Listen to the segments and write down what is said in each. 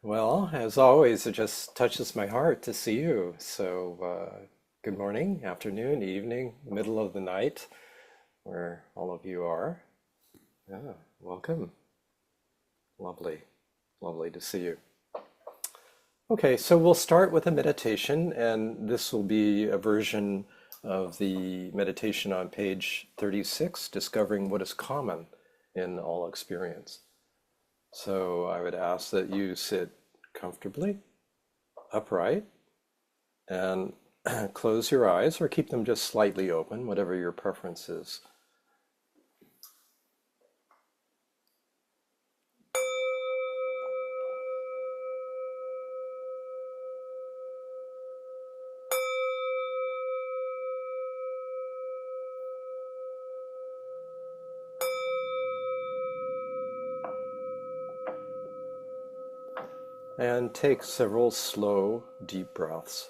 Well, as always, it just touches my heart to see you. Good morning, afternoon, evening, middle of the night, where all of you are. Yeah, welcome. Lovely, lovely to see you. Okay, so we'll start with a meditation, and this will be a version of the meditation on page 36, discovering what is common in all experience. So I would ask that you sit comfortably, upright, and close your eyes or keep them just slightly open, whatever your preference is. And take several slow, deep breaths.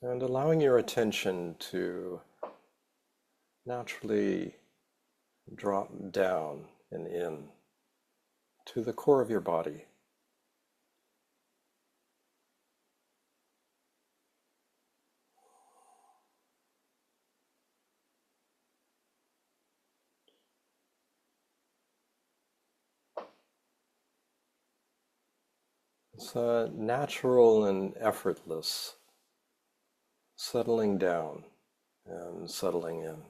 And allowing your attention to naturally drop down and in to the core of your body. It's a natural and effortless settling down and settling in.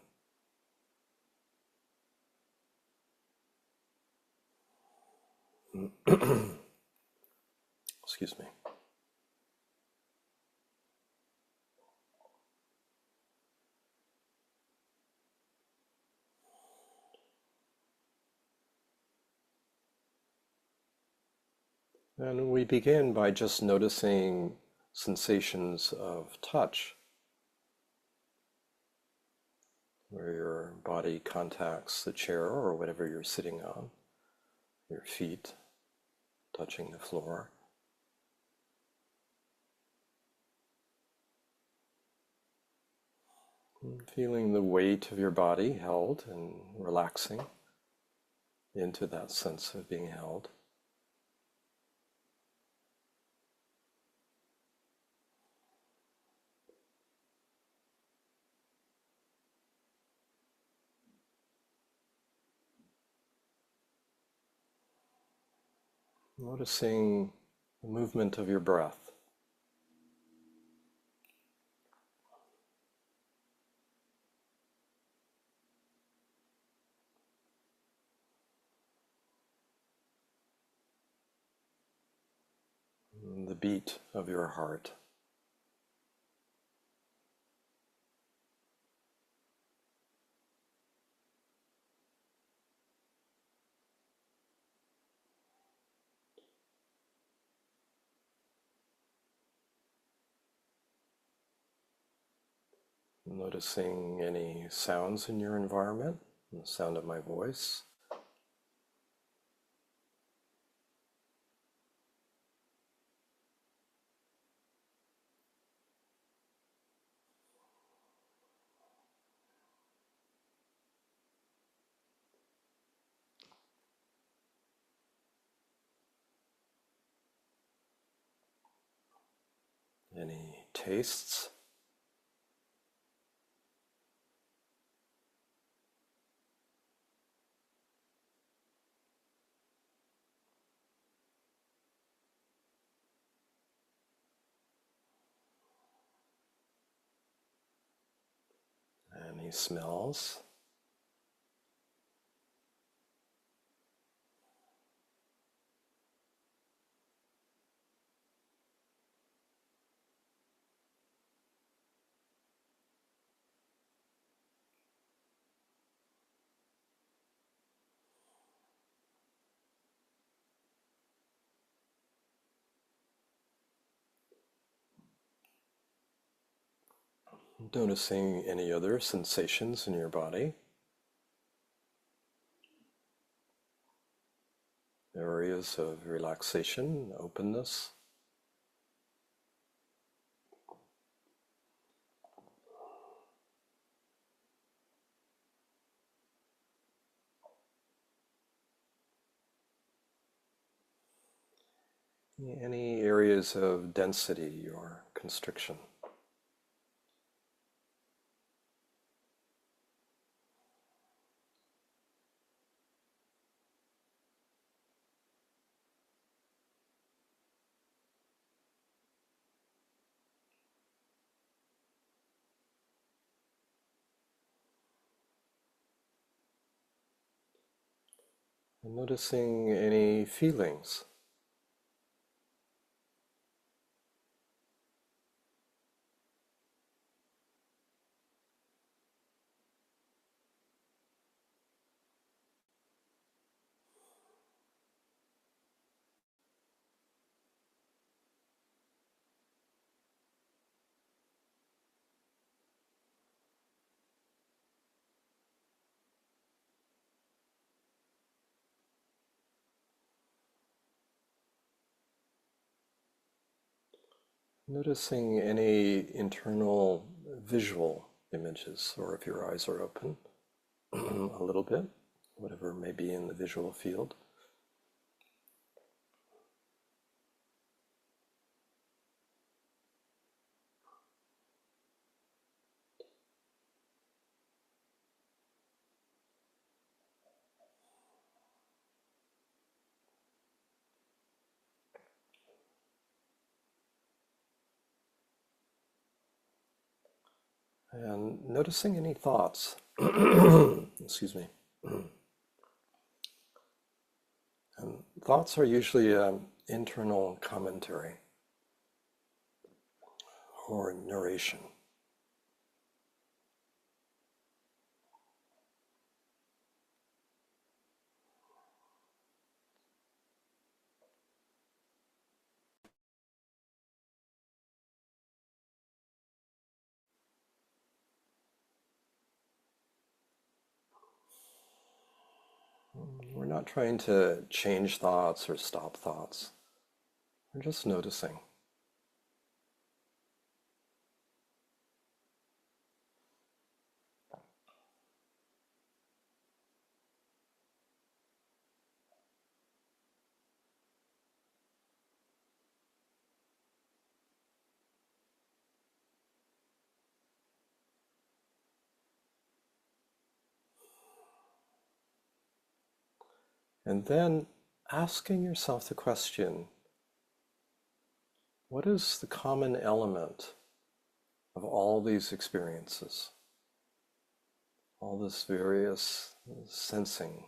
Excuse me. And we begin by just noticing sensations of touch, where your body contacts the chair or whatever you're sitting on, your feet touching the floor. And feeling the weight of your body held and relaxing into that sense of being held. Noticing the movement of your breath. And the beat of your heart. Noticing any sounds in your environment, the sound of my voice. Any tastes. Any smells. Noticing any other sensations in your body. areas of relaxation, openness. Any areas of density or constriction. And noticing any feelings. Noticing any internal visual images, or if your eyes are open, a little bit, whatever may be in the visual field. And noticing any thoughts. Excuse me. And thoughts are usually internal commentary or narration. We're not trying to change thoughts or stop thoughts. We're just noticing. And then asking yourself the question, what is the common element of all these experiences? All this various sensing,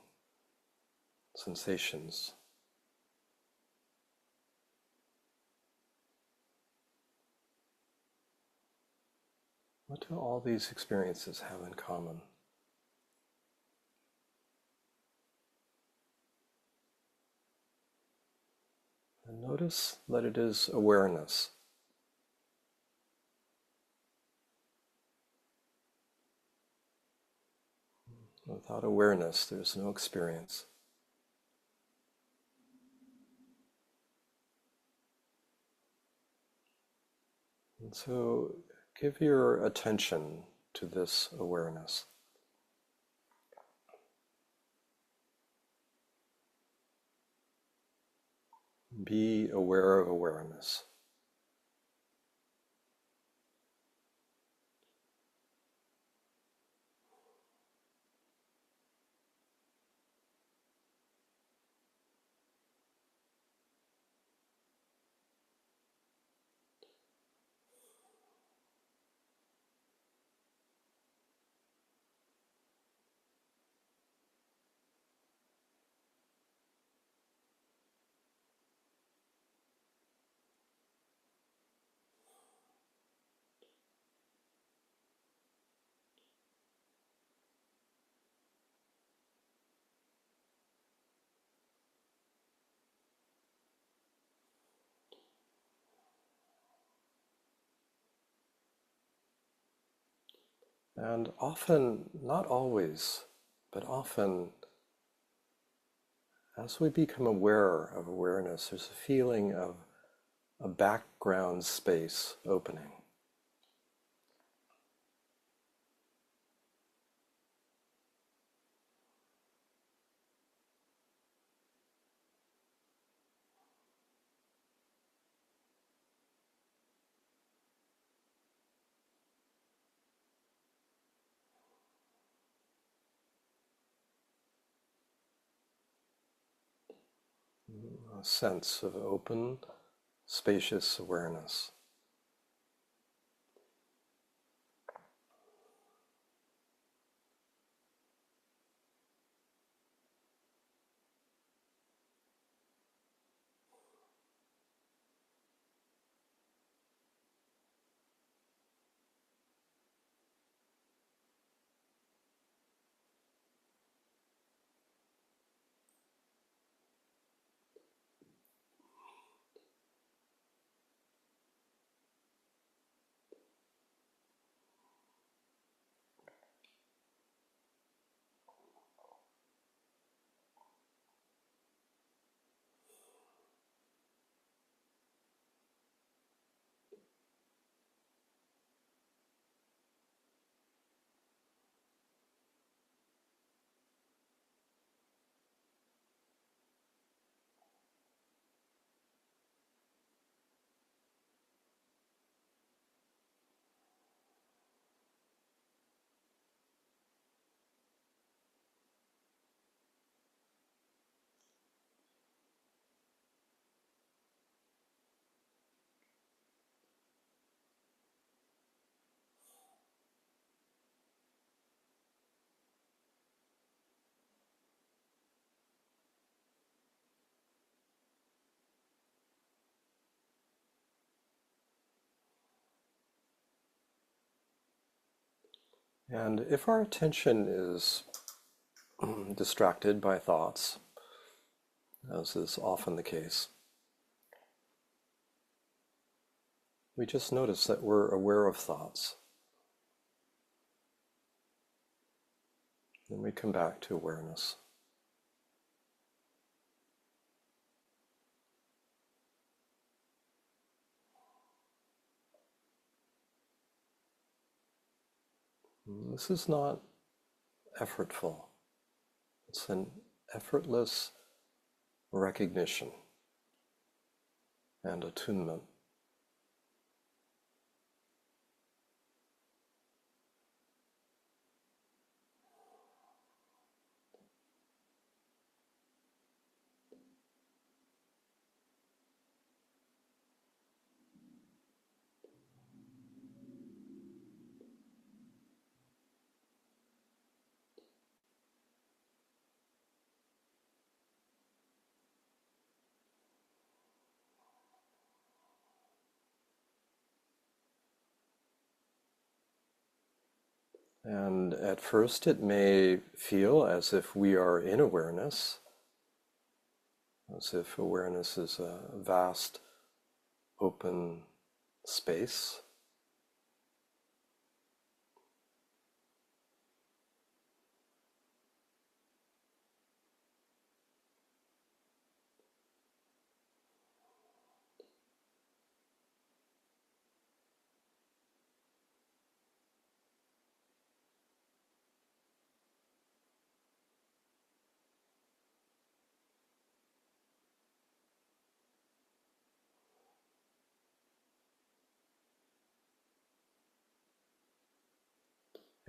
sensations. What do all these experiences have in common? And notice that it is awareness. Without awareness, there's no experience. And so give your attention to this awareness. Be aware of awareness. And often, not always, but often as we become aware of awareness, there's a feeling of a background space opening. A sense of open, spacious awareness. And if our attention is distracted by thoughts, as is often the case, we just notice that we're aware of thoughts. Then we come back to awareness. This is not effortful. It's an effortless recognition and attunement. And at first it may feel as if we are in awareness, as if awareness is a vast open space.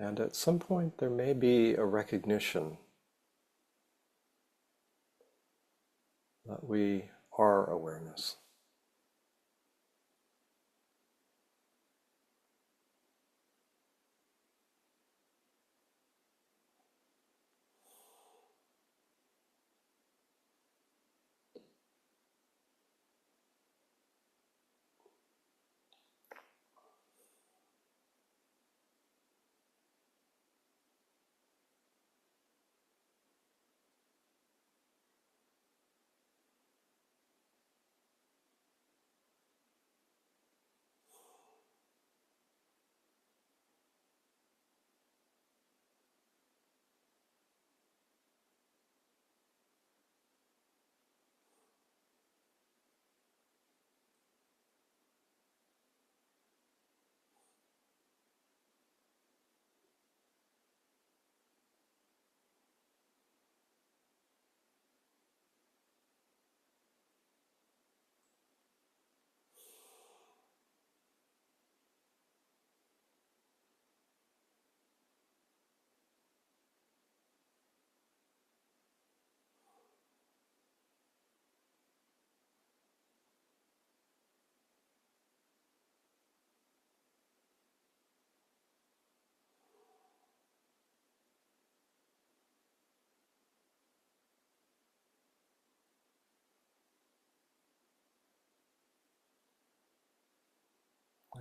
And at some point there may be a recognition that we are awareness.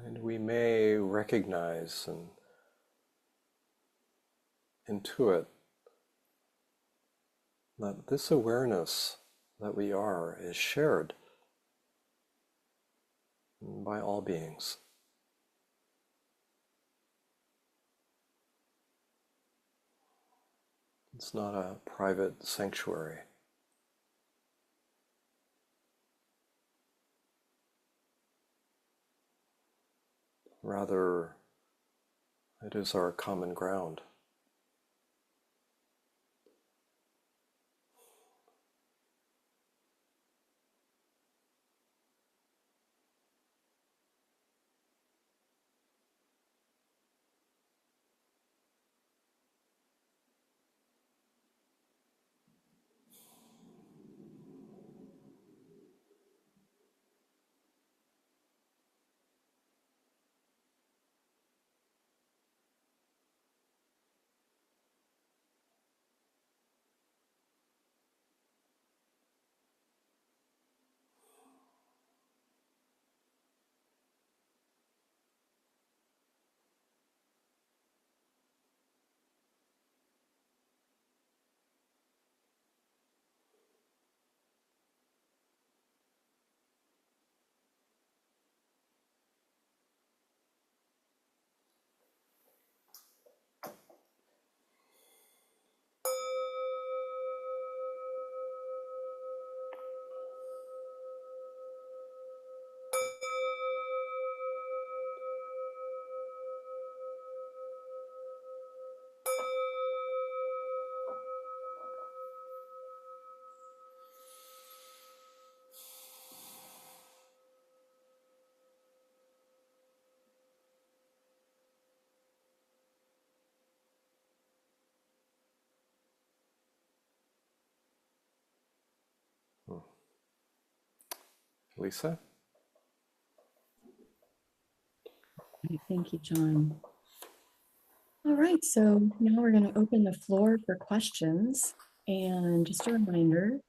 And we may recognize and intuit that this awareness that we are is shared by all beings. It's not a private sanctuary. Rather, it is our common ground. Lisa? Thank you, John. All right, so now we're going to open the floor for questions. And just a reminder,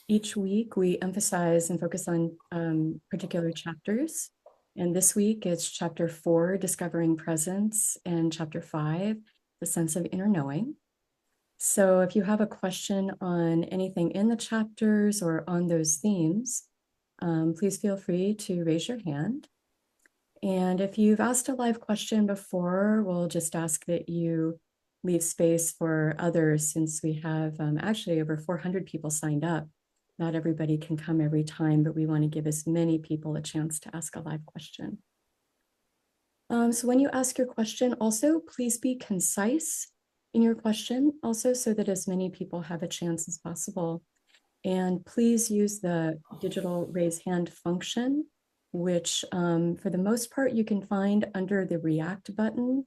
each week we emphasize and focus on particular chapters. And this week it's chapter 4, Discovering Presence, and chapter 5, The Sense of Inner Knowing. So if you have a question on anything in the chapters or on those themes, please feel free to raise your hand. And if you've asked a live question before, we'll just ask that you leave space for others, since we have actually over 400 people signed up. Not everybody can come every time, but we want to give as many people a chance to ask a live question. So when you ask your question, also, please be concise in your question, also, so that as many people have a chance as possible. And please use the digital raise hand function, which for the most part you can find under the React button.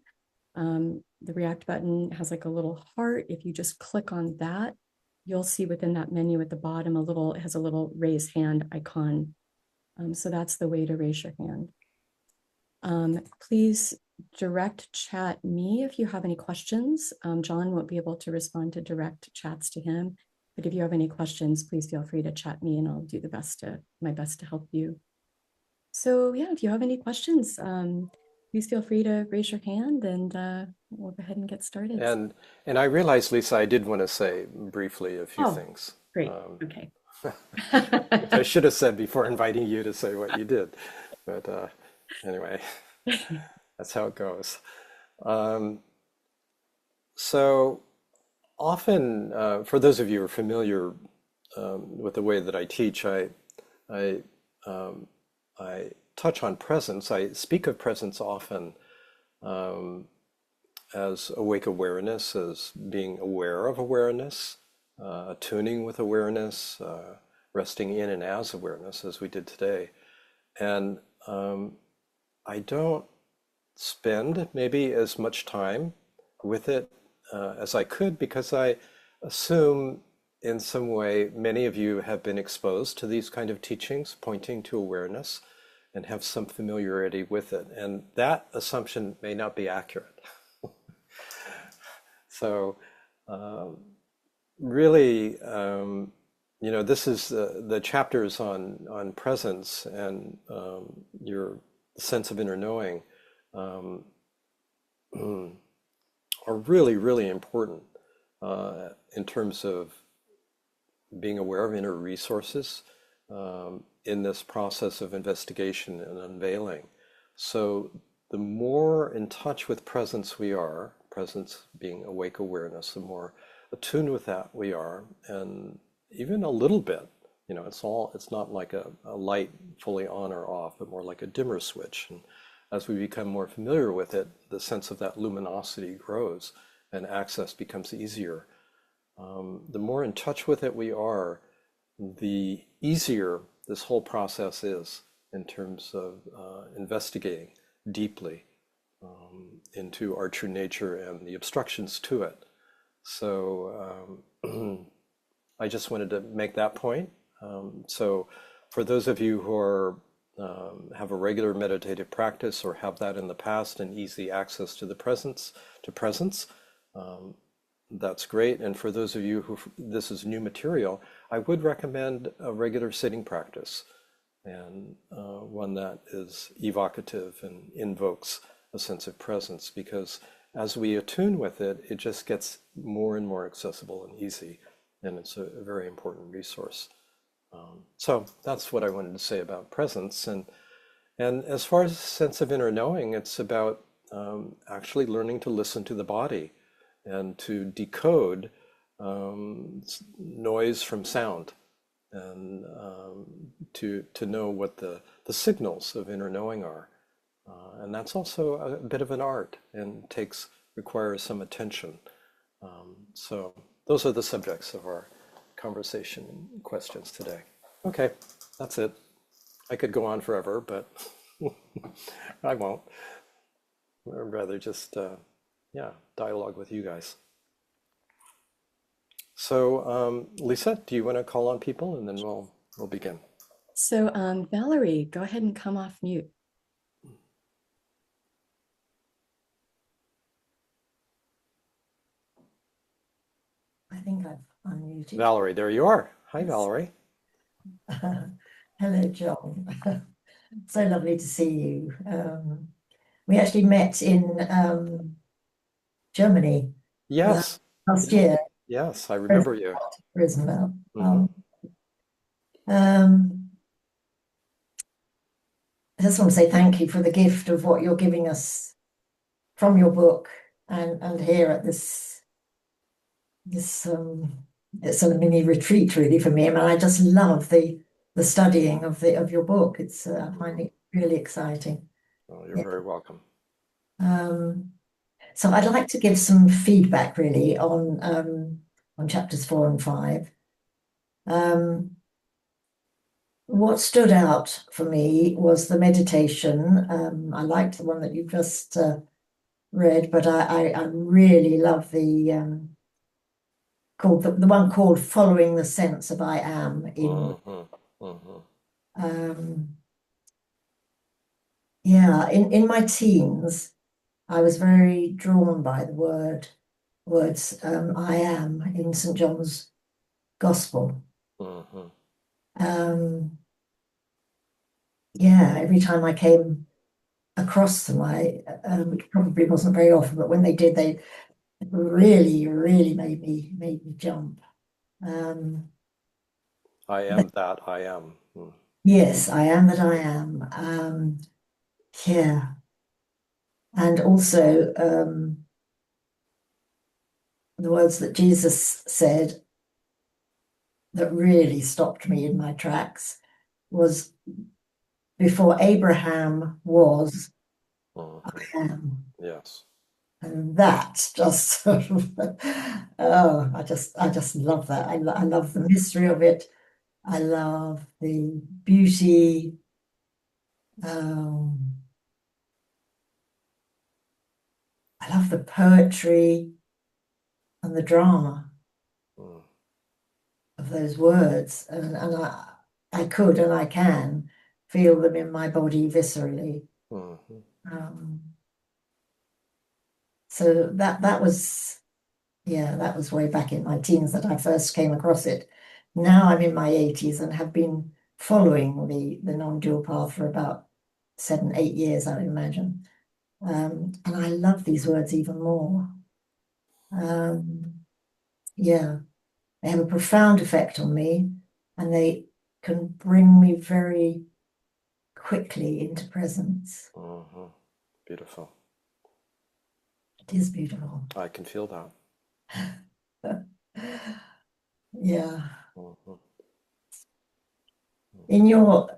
The React button has like a little heart. If you just click on that, you'll see within that menu at the bottom it has a little raise hand icon. So that's the way to raise your hand. Please direct chat me if you have any questions. John won't be able to respond to direct chats to him, but if you have any questions, please feel free to chat me and I'll do my best to help you. So yeah, if you have any questions, please feel free to raise your hand and we'll go ahead and get started. And I realized, Lisa, I did want to say briefly a few Oh, things. great. Okay. Which I should have said before inviting you to say what you did. But anyway, that's how it goes. Um, so often, for those of you who are familiar with the way that I teach, I, um, I touch on presence. I speak of presence often um, as awake awareness, as being aware of awareness, attuning with awareness, resting in and as awareness, as we did today. And I don't spend maybe as much time with it as I could, because I assume in some way many of you have been exposed to these kind of teachings pointing to awareness and have some familiarity with it. And that assumption may not be accurate. So really, this is the chapters on presence, and your the sense of inner knowing, um, are really, really important in terms of being aware of inner resources in this process of investigation and unveiling. So the more in touch with presence we are, presence being awake awareness, the more attuned with that we are, and even a little bit, it's not like a light fully on or off, but more like a dimmer switch. And as we become more familiar with it, the sense of that luminosity grows and access becomes easier. The more in touch with it we are, the easier this whole process is in terms of investigating deeply into our true nature and the obstructions to it. So I just wanted to make that point. So for those of you who are have a regular meditative practice or have that in the past and easy access to the presence, um, that's great. And for those of you who this is new material, I would recommend a regular sitting practice and one that is evocative and invokes a sense of presence, because as we attune with it, it just gets more and more accessible and easy, and it's a very important resource. So that's what I wanted to say about presence. And as far as sense of inner knowing, it's about actually learning to listen to the body and to decode noise from sound, and to know what the signals of inner knowing are. And that's also a bit of an art and requires some attention. So those are the subjects of our conversation and questions today. Okay, that's it. I could go on forever, but I won't. I'd rather just, yeah, dialogue with you guys. So, Lisa, do you want to call on people and then we'll begin? So Valerie, go ahead and come off mute. I think I've unmuted. Valerie, there you are. Hi, Valerie. Hello, John. So lovely to see you. We actually met in Germany Yes. last year. Yes, I remember you. Rosenberg. Mhm. I just want to say thank you for the gift of what you're giving us from your book and here at this it's a mini retreat really for me. I mean, I just love the studying of your book. It's I find it really exciting. Well, you're Yeah. very welcome. So I'd like to give some feedback really on chapters 4 and 5. What stood out for me was the meditation. I liked the one that you just read, but I really love the called the one called "Following the Sense of I Am" in. Yeah, in my teens, I was very drawn by the words "I am" in St. John's Gospel. Yeah, every time I came across them, which probably wasn't very often, but when they did, they really, really made me jump. I am that I am. Yes, I am that I am. Yeah, and also the words that Jesus said that really stopped me in my tracks was, "Before Abraham was, I am." Yes. And that just sort of, oh, I just love that. I love the mystery of it. I love the beauty. I love the poetry and the drama of those words. And I could and I can feel them in my body viscerally. So that was, yeah, that was way back in my teens that I first came across it. Now I'm in my 80s and have been following the non-dual path for about 7, 8 years, I would imagine. And I love these words even more. Yeah, they have a profound effect on me, and they can bring me very quickly into presence. Mm-hmm. Beautiful. It is beautiful. I can feel that. Yeah. Mm-hmm. In your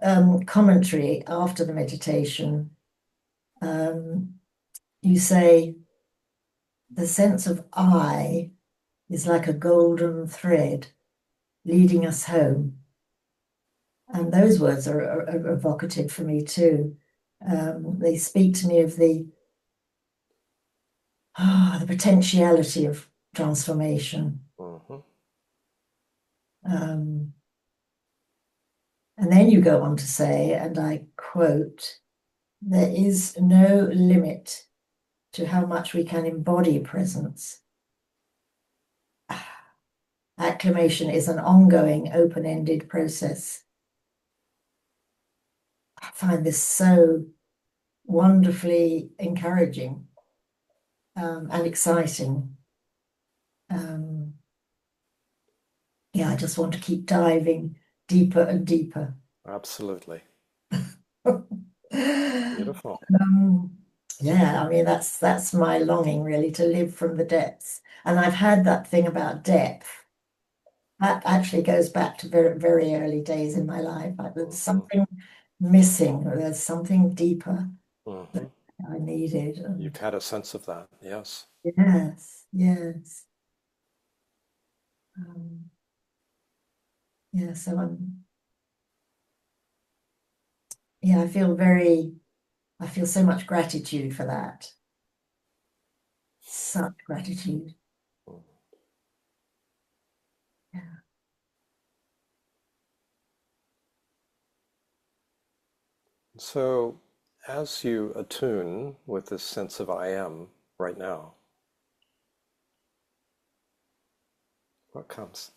commentary after the meditation, you say the sense of I is like a golden thread leading us home. And those words are evocative for me too. They speak to me of the potentiality of transformation. Mm-hmm. And then you go on to say, and I quote, there is no limit to how much we can embody presence. Acclimation is an ongoing, open-ended process. I find this so wonderfully encouraging and exciting. Yeah, I just want to keep diving deeper and deeper. Absolutely. Yeah, Beautiful. I mean that's my longing really, to live from the depths. And I've had that thing about depth. That actually goes back to very, very early days in my life. Like there's something missing, or there's something deeper Mm-hmm. that I needed. You've had a sense of that, yes. Yes, yes. Um, yeah, so I feel so much gratitude for that. Such gratitude. Yeah. So, as you attune with this sense of I am right now, what comes?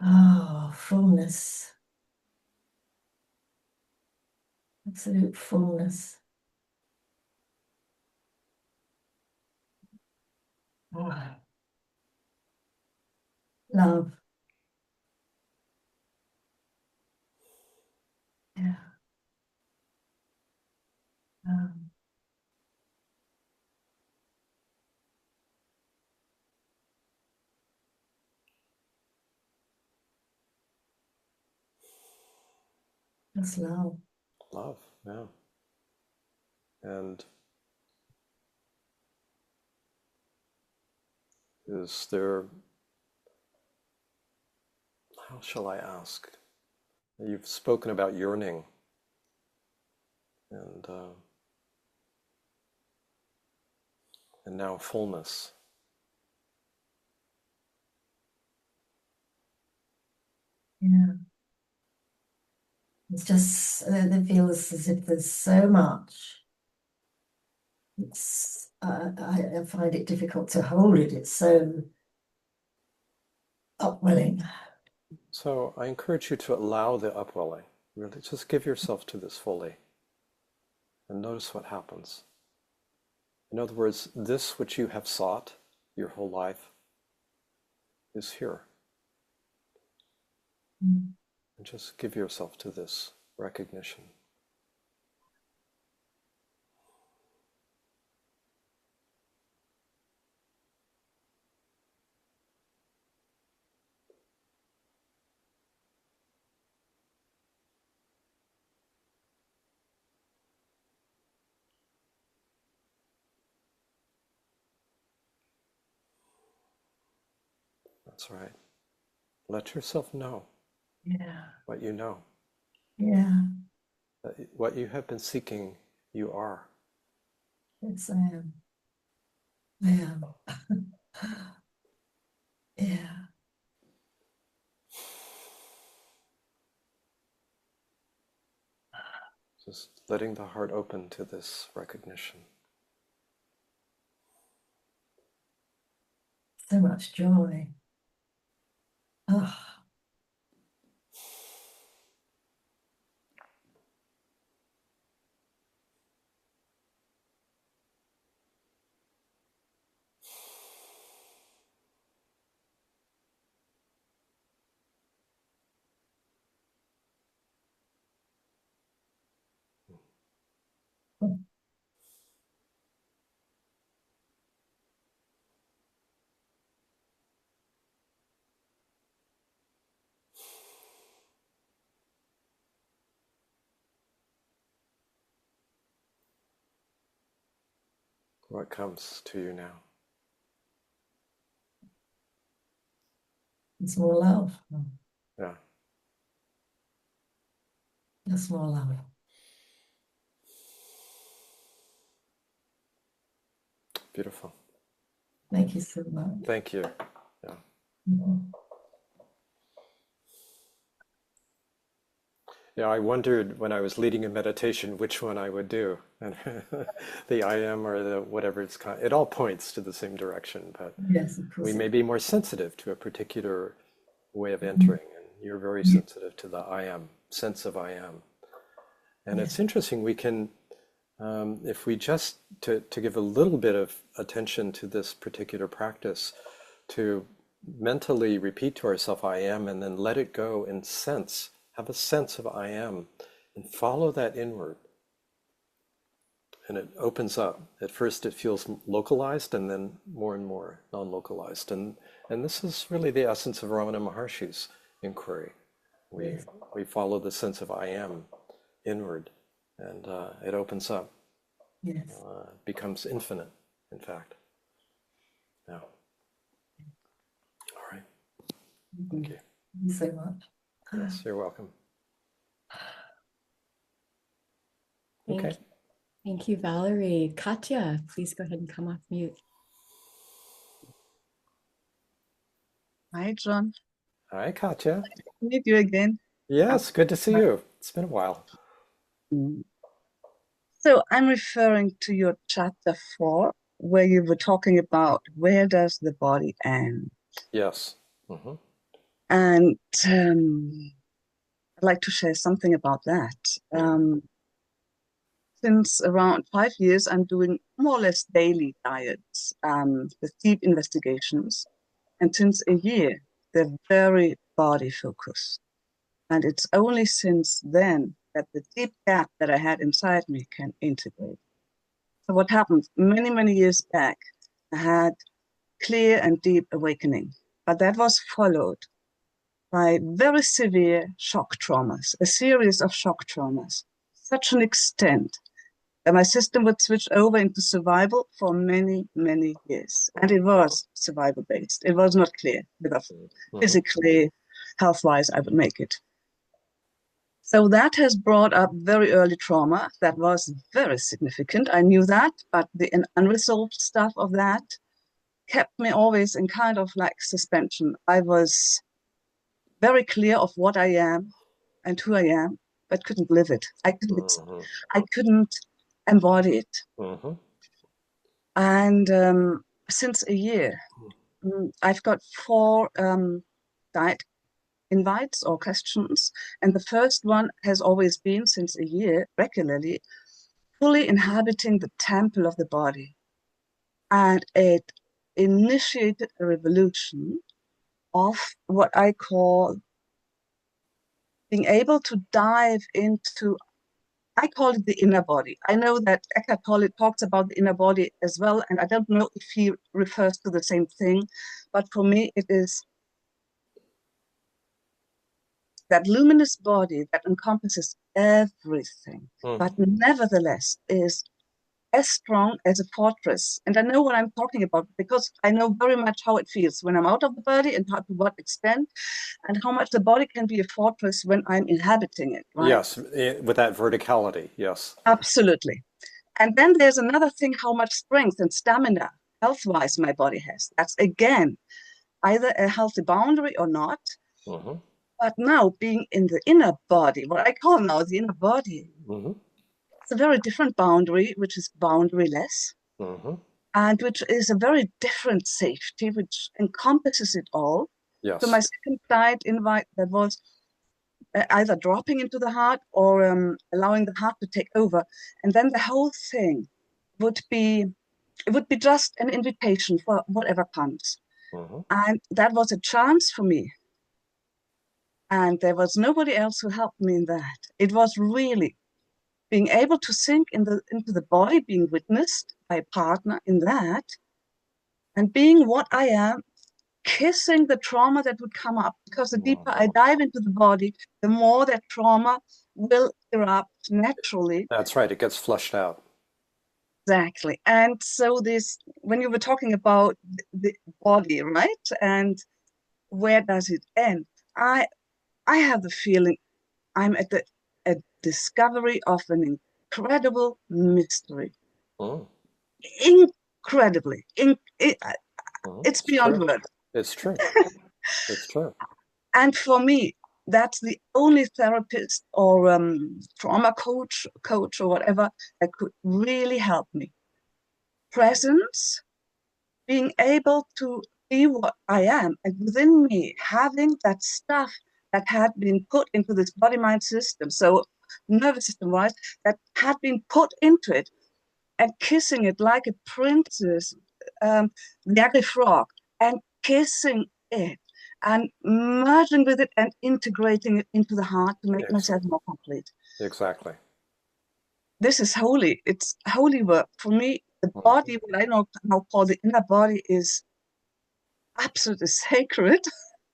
Oh, fullness, absolute fullness. Oh, love. Yeah. Um, just love. Love, yeah. And is there, how shall I ask? You've spoken about yearning and uh, and now fullness. Yeah. It's just, it feels as if there's so much. I find it difficult to hold it. It's so upwelling. So I encourage you to allow the upwelling. Really, just give yourself to this fully and notice what happens. In other words, this which you have sought your whole life is here. Mm. And just give yourself to this recognition. That's right. Let yourself know Yeah. what you know. Yeah. That what you have been seeking, you are. Yes, I am. I am. Yeah. Just letting the heart open to this recognition. So much joy. Oh, What comes to you now? It's more love. Yeah. Just more love. Beautiful. Thank you so much. Thank you. Yeah. Mhm. Yeah, I wondered when I was leading a meditation which one I would do. And the I am or the whatever it's called. It all points to the same direction, but Yes, of we course. may be more sensitive to a particular way of Mhm. entering. And you're very Yeah. sensitive to the I am, sense of I am. And Yes. it's interesting, we can, if we just, to give a little bit of attention to this particular practice, to mentally repeat to ourselves, I am, and then let it go and sense, have a sense of I am, and follow that inward. And it opens up. At first it feels localized and then more and more non-localized. And this is really the essence of Ramana Maharshi's inquiry. Yes. We follow the sense of I am inward, and it opens up, Yes. becomes infinite, in fact. Yeah. All right. Thank you. Thank you so much. Yes, you're welcome. Thank Okay. you. Thank you, Valerie. Katya, please go ahead and come off mute. Hi, John. Hi, Katya. Meet you again. Yes, good to see you. It's been a while. So I'm referring to your chapter 4, where you were talking about where does the body end? Yes. Mm-hmm. And I'd like to share something about that. Since around 5 years, I'm doing more or less daily diets with deep investigations. And since a year, they're very body focused. And it's only since then that the deep gap that I had inside me can integrate. So what happened? Many, many years back, I had clear and deep awakening, but that was followed by very severe shock traumas, a series of shock traumas, such an extent that my system would switch over into survival for many, many years. And it was survival based. It was not clear whether physically, health-wise, I would make it. So that has brought up very early trauma that was very significant. I knew that, but the unresolved stuff of that kept me always in kind of like suspension. I was very clear of what I am and who I am, but couldn't live it. I couldn't embody it. Mm-hmm. And since a year, I've got 4 diet invites or questions. And the first one has always been, since a year, regularly, fully inhabiting the temple of the body. And it initiated a revolution of what I call being able to dive into, I call it the inner body. I know that Eckhart Tolle talks about the inner body as well, and I don't know if he refers to the same thing, but for me it is that luminous body that encompasses everything, but neverthelher is as strong as a fortress. And I know what I'm talking about because I know very much how it feels when I'm out of the body and how, to what extent, and how much the body can be a fortress when I'm inhabiting it, right? Yes, with that verticality, yes. Absolutely. And then there's another thing, how much strength and stamina, health-wise, my body has. That's, again, either a healthy boundary or not. Mm-hmm. But now being in the inner body, what I call now the inner body, it's a very different boundary, which is boundaryless, and which is a very different safety, which encompasses it all. Yes. So my second diet invite, that was either dropping into the heart or allowing the heart to take over. And then the whole thing would be, it would be just an invitation for whatever comes. And that was a chance for me. And there was nobody else who helped me in that. It was really being able to sink into the body, being witnessed by a partner in that, and being what I am, kissing the trauma that would come up. Because the deeper I dive into the body, the more that trauma will erupt naturally. That's right, it gets flushed out. exactly. And so this, when you were talking about the body, right? And where does it end? I have the feeling I'm at the a discovery of an incredible mystery. Mm, Incredibly. It's it's beyond true. words. It's true. It's true. And for me, that's the only therapist or trauma coach or whatever that could really help me. Presence, being able to be what I am, and within me having that stuff that had been put into this body mind system, so nervous system wise, that had been put into it, and kissing it like a princess, the ugly frog, and kissing it and merging with it and integrating it into the heart to make myself Exactly. more complete. Exactly. This is holy. It's holy work. For me, the Mhm. body, what I now call the inner body, is absolutely sacred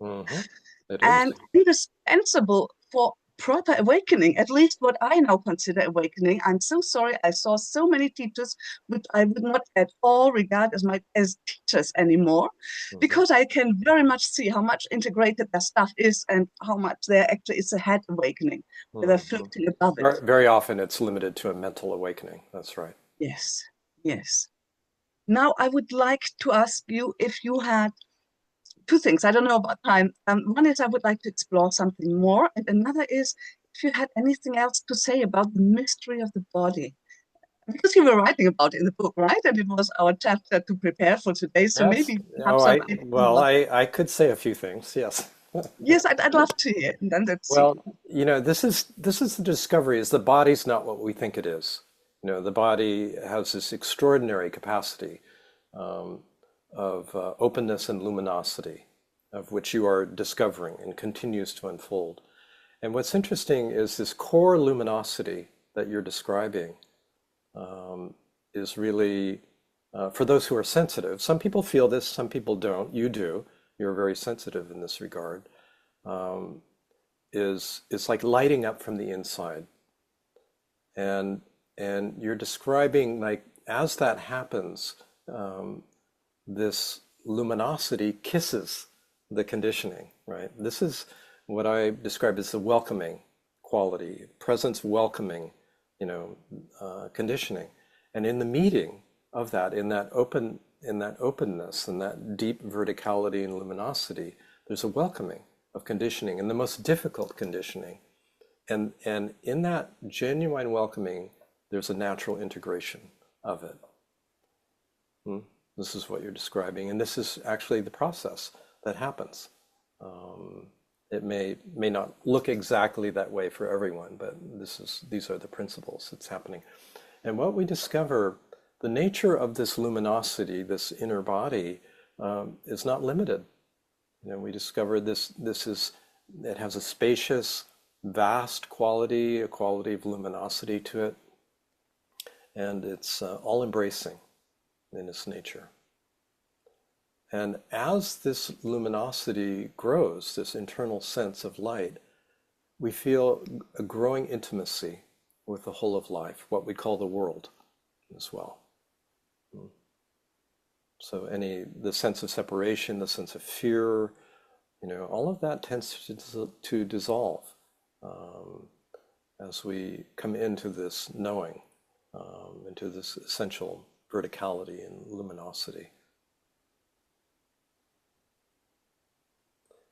Mhm. It is. and indispensable for proper awakening, at least what I now consider awakening. I'm so sorry. I saw so many teachers which I would not at all regard as teachers anymore, Mhm. because I can very much see how much integrated their stuff is and how much there actually is a head awakening, where they're Mhm. floating above it. Very often it's limited to a mental awakening. That's right. Yes, yes. Now I would like to ask you if you had two things. I don't know about time. One is I would like to explore something more, and another is if you had anything else to say about the mystery of the body. Because you were writing about it in the book, right? And it was our chapter to prepare for today. So Yes. maybe you have Oh, some I idea well, about. I could say a few things. Yes. Yes, I'd love to hear. And then let's see. Well, this is the discovery is the body's not what we think it is. The body has this extraordinary capacity um, of openness and luminosity, of which you are discovering and continues to unfold. And what's interesting is this core luminosity that you're describing is really, for those who are sensitive, some people feel this, some people don't. You do. You're very sensitive in this regard. Is it's like lighting up from the inside. And you're describing like as that happens, this luminosity kisses the conditioning, right? This is what I describe as the welcoming quality, presence welcoming, conditioning. And in the meeting of that, in that openness and that deep verticality and luminosity, there's a welcoming of conditioning and the most difficult conditioning. And in that genuine welcoming, there's a natural integration of it. Hmm? This is what you're describing, and this is actually the process that happens. It may not look exactly that way for everyone, but these are the principles that's happening. And what we discover, the nature of this luminosity, this inner body, is not limited. We discover it has a spacious, vast quality, a quality of luminosity to it, and it's all embracing in its nature. And as this luminosity grows, this internal sense of light, we feel a growing intimacy with the whole of life, what we call the world as well. So the sense of separation, the sense of fear, all of that tends to dissolve as we come into this knowing, into this essential verticality and luminosity.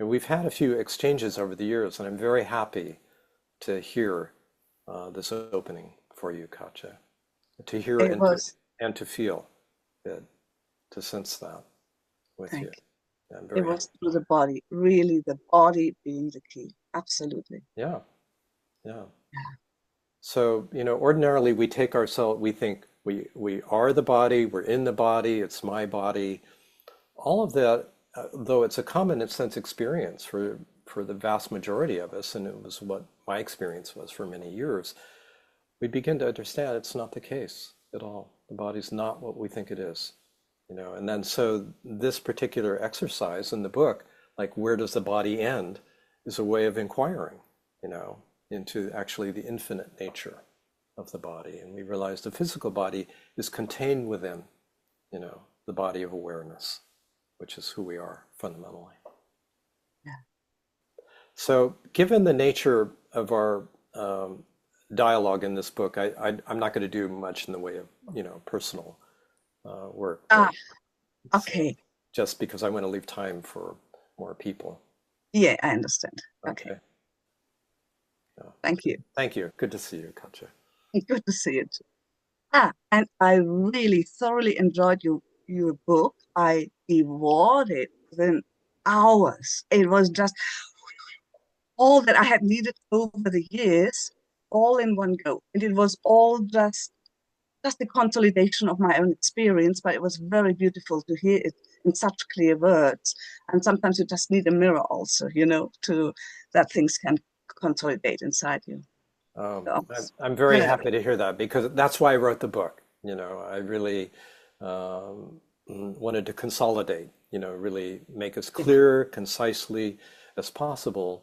And we've had a few exchanges over the years, and I'm very happy to hear this opening for you, Katja, to hear It was, and to feel it, to sense that with you. thank I'm you. It very happy. was through the body, really the body being the key. Absolutely. Yeah, yeah. So, ordinarily we take ourselves, we think we are the body, we're in the body, it's my body. All of that, though it's a common sense experience for the vast majority of us, and it was what my experience was for many years, we begin to understand it's not the case at all. The body's not what we think it is, And then so this particular exercise in the book, like where does the body end, is a way of inquiring, into actually the infinite nature of the body. And we realize the physical body is contained within, the body of awareness, which is who we are fundamentally. Yeah. So given the nature of our dialogue in this book, I'm not going to do much in the way of, personal work. Ah, So okay. just because I want to leave time for more people. Yeah, I understand. Okay. Okay. Yeah. Thank you. Thank you. Good to see you, Katja. Good to see you too. And I really thoroughly enjoyed your book. I devoured it within hours. It was just all that I had needed over the years, all in one go. And it was all just a consolidation of my own experience, but it was very beautiful to hear it in such clear words. And sometimes you just need a mirror also, to that things can consolidate inside you. So, I'm very really, happy to hear that because that's why I wrote the book. I really wanted to consolidate, really make as clear, concisely as possible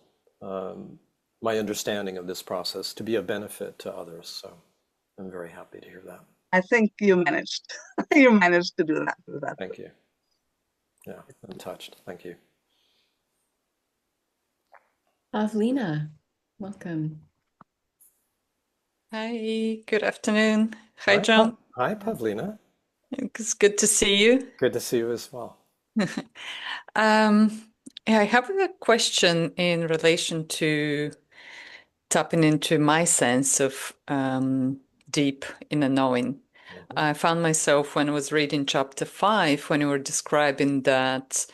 my understanding of this process to be a benefit to others. So I'm very happy to hear that. I think you managed. You managed to do that with that. Thank you. Yeah, I'm touched. Thank you. Pavlina, welcome. Hi, good afternoon. Hi, John. Hi, Pavlina. It's good to see you. Good to see you as well. Yeah, I have a question in relation to tapping into my sense of deep inner knowing. I found myself when I was reading chapter 5, when you were describing that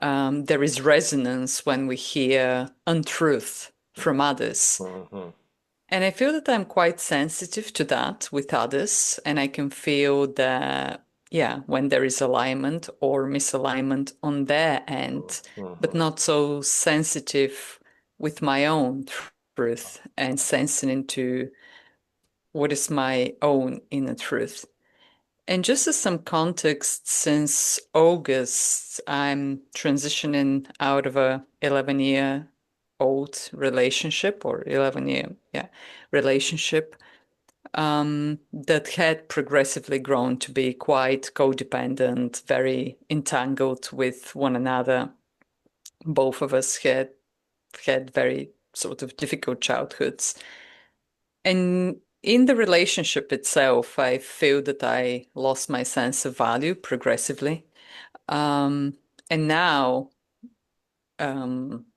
there is resonance when we hear untruth from others. Mm-hmm. And I feel that I'm quite sensitive to that with others. And I can feel that, yeah, when there is alignment or misalignment on their end, but not so sensitive with my own truth and sensing into what is my own inner truth. And just as some context, since August, I'm transitioning out of a 11-year-old relationship or 11-year, relationship that had progressively grown to be quite codependent, very entangled with one another. Both of us had very sort of difficult childhoods. And in the relationship itself, I feel that I lost my sense of value progressively. And now,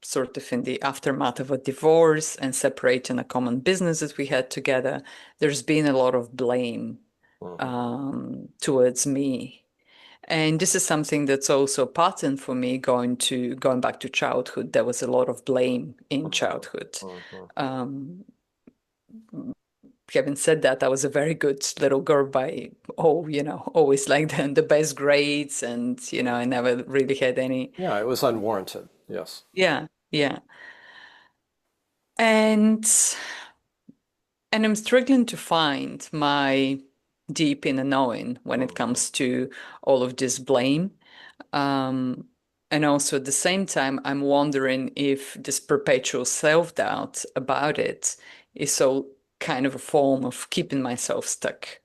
sort of in the aftermath of a divorce and separating a common business that we had together, there's been a lot of blame towards me. And this is something that's also a pattern for me going back to childhood. There was a lot of blame in childhood. Having said that, I was a very good little girl by, always like the best grades and, I never really had any. Yeah, it was unwarranted. Yes. Yeah, yeah. And I'm struggling to find my deep inner knowing when it comes to all of this blame. And also at the same time, I'm wondering if this perpetual self-doubt about it is so kind of a form of keeping myself stuck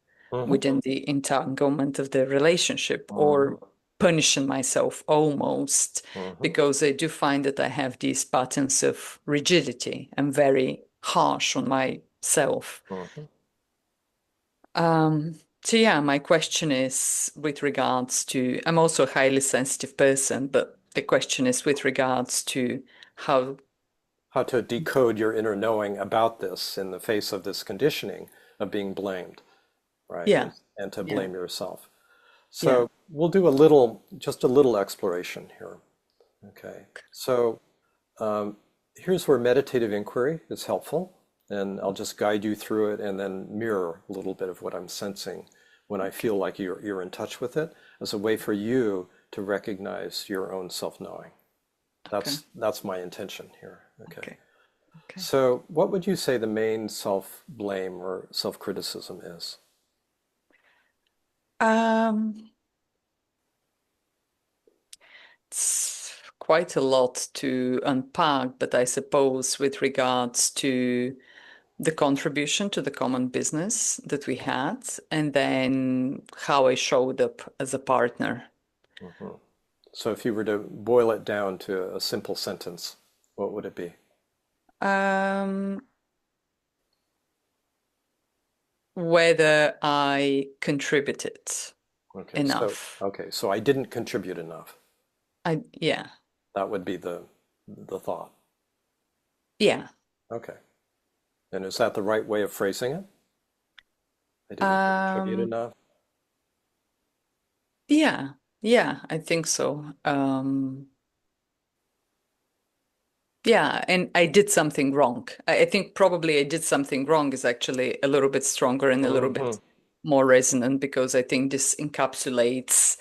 within the entanglement of the relationship or punishing myself almost because I do find that I have these patterns of rigidity. I'm very harsh on myself. So yeah, my question is with regards to, I'm also a highly sensitive person, but the question is with regards to how to decode your inner knowing about this in the face of this conditioning of being blamed, right? Yeah. And to blame yourself. So Yeah. we'll do just a little exploration here. Okay. So here's where meditative inquiry is helpful. And I'll just guide you through it and then mirror a little bit of what I'm sensing when I feel like you're in touch with it as a way for you to recognize your own self-knowing. That's my intention here. Okay. So what would you say the main self-blame or self-criticism is? It's quite a lot to unpack, but I suppose with regards to the contribution to the common business that we had, and then how I showed up as a partner. Mhm. So if you were to boil it down to a simple sentence, what would it be? Whether I contributed Okay, enough. so I didn't contribute enough. Yeah. That would be the thought. Yeah. Okay. And is that the right way of phrasing it? I didn't contribute enough. Yeah. Yeah, I think so. Yeah, and I did something wrong. I think probably I did something wrong is actually a little bit stronger and a little bit more resonant, because I think this encapsulates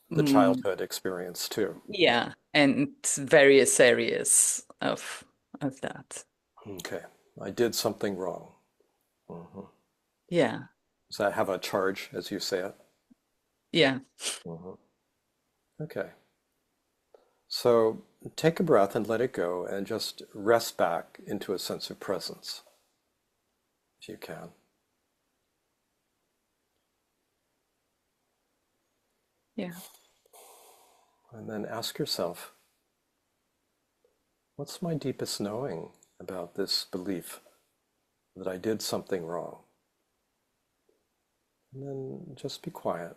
The childhood experience too. yeah, and various areas of that. Okay. I did something wrong. Mhm. Yeah. Does that have a charge as you say it? Yeah. Mhm. Okay. So take a breath and let it go and just rest back into a sense of presence if you can. Yeah. And then ask yourself, what's my deepest knowing about this belief that I did something wrong? And then just be quiet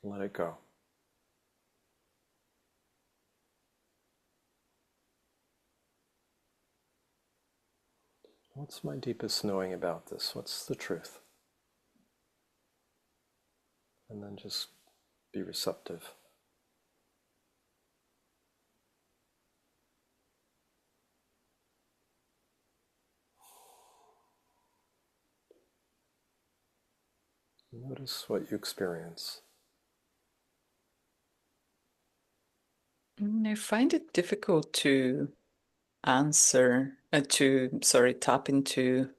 and let it go. What's my deepest knowing about this? What's the truth? And then just be receptive. Notice what you experience. I find it difficult to tap into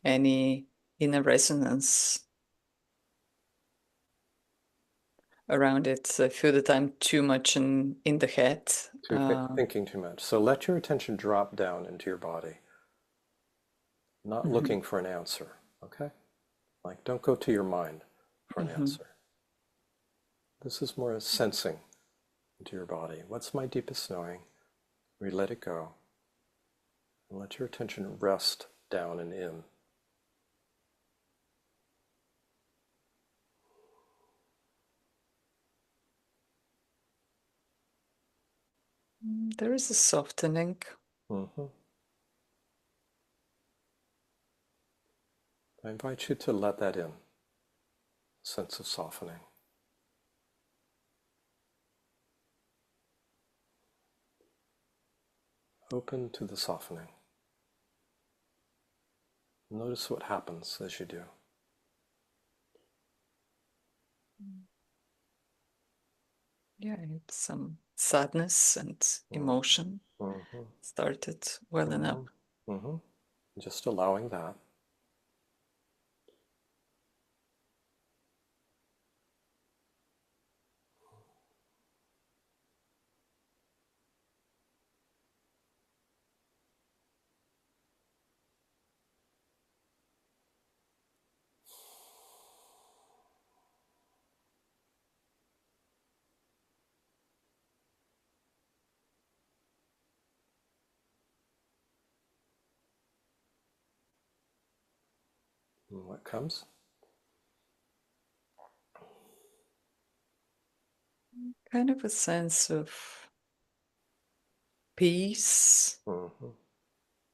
any inner resonance around it. I feel that I'm too much in the head. Thinking too much. So let your attention drop down into your body, not Mhm, looking for an answer, okay? Like, don't go to your mind for an mhm. answer. This is more sensing into your body. What's my deepest knowing? We let it go and let your attention rest down and in. There is a softening. Mhm. I invite you to let that in, a sense of softening. Open to the softening. Notice what happens as you do. Yeah, it's some sadness and emotion Mm-hmm. started welling Mm-hmm. up. Mm-hmm. Just allowing that. And what comes? Kind of a sense of peace, Mm-hmm.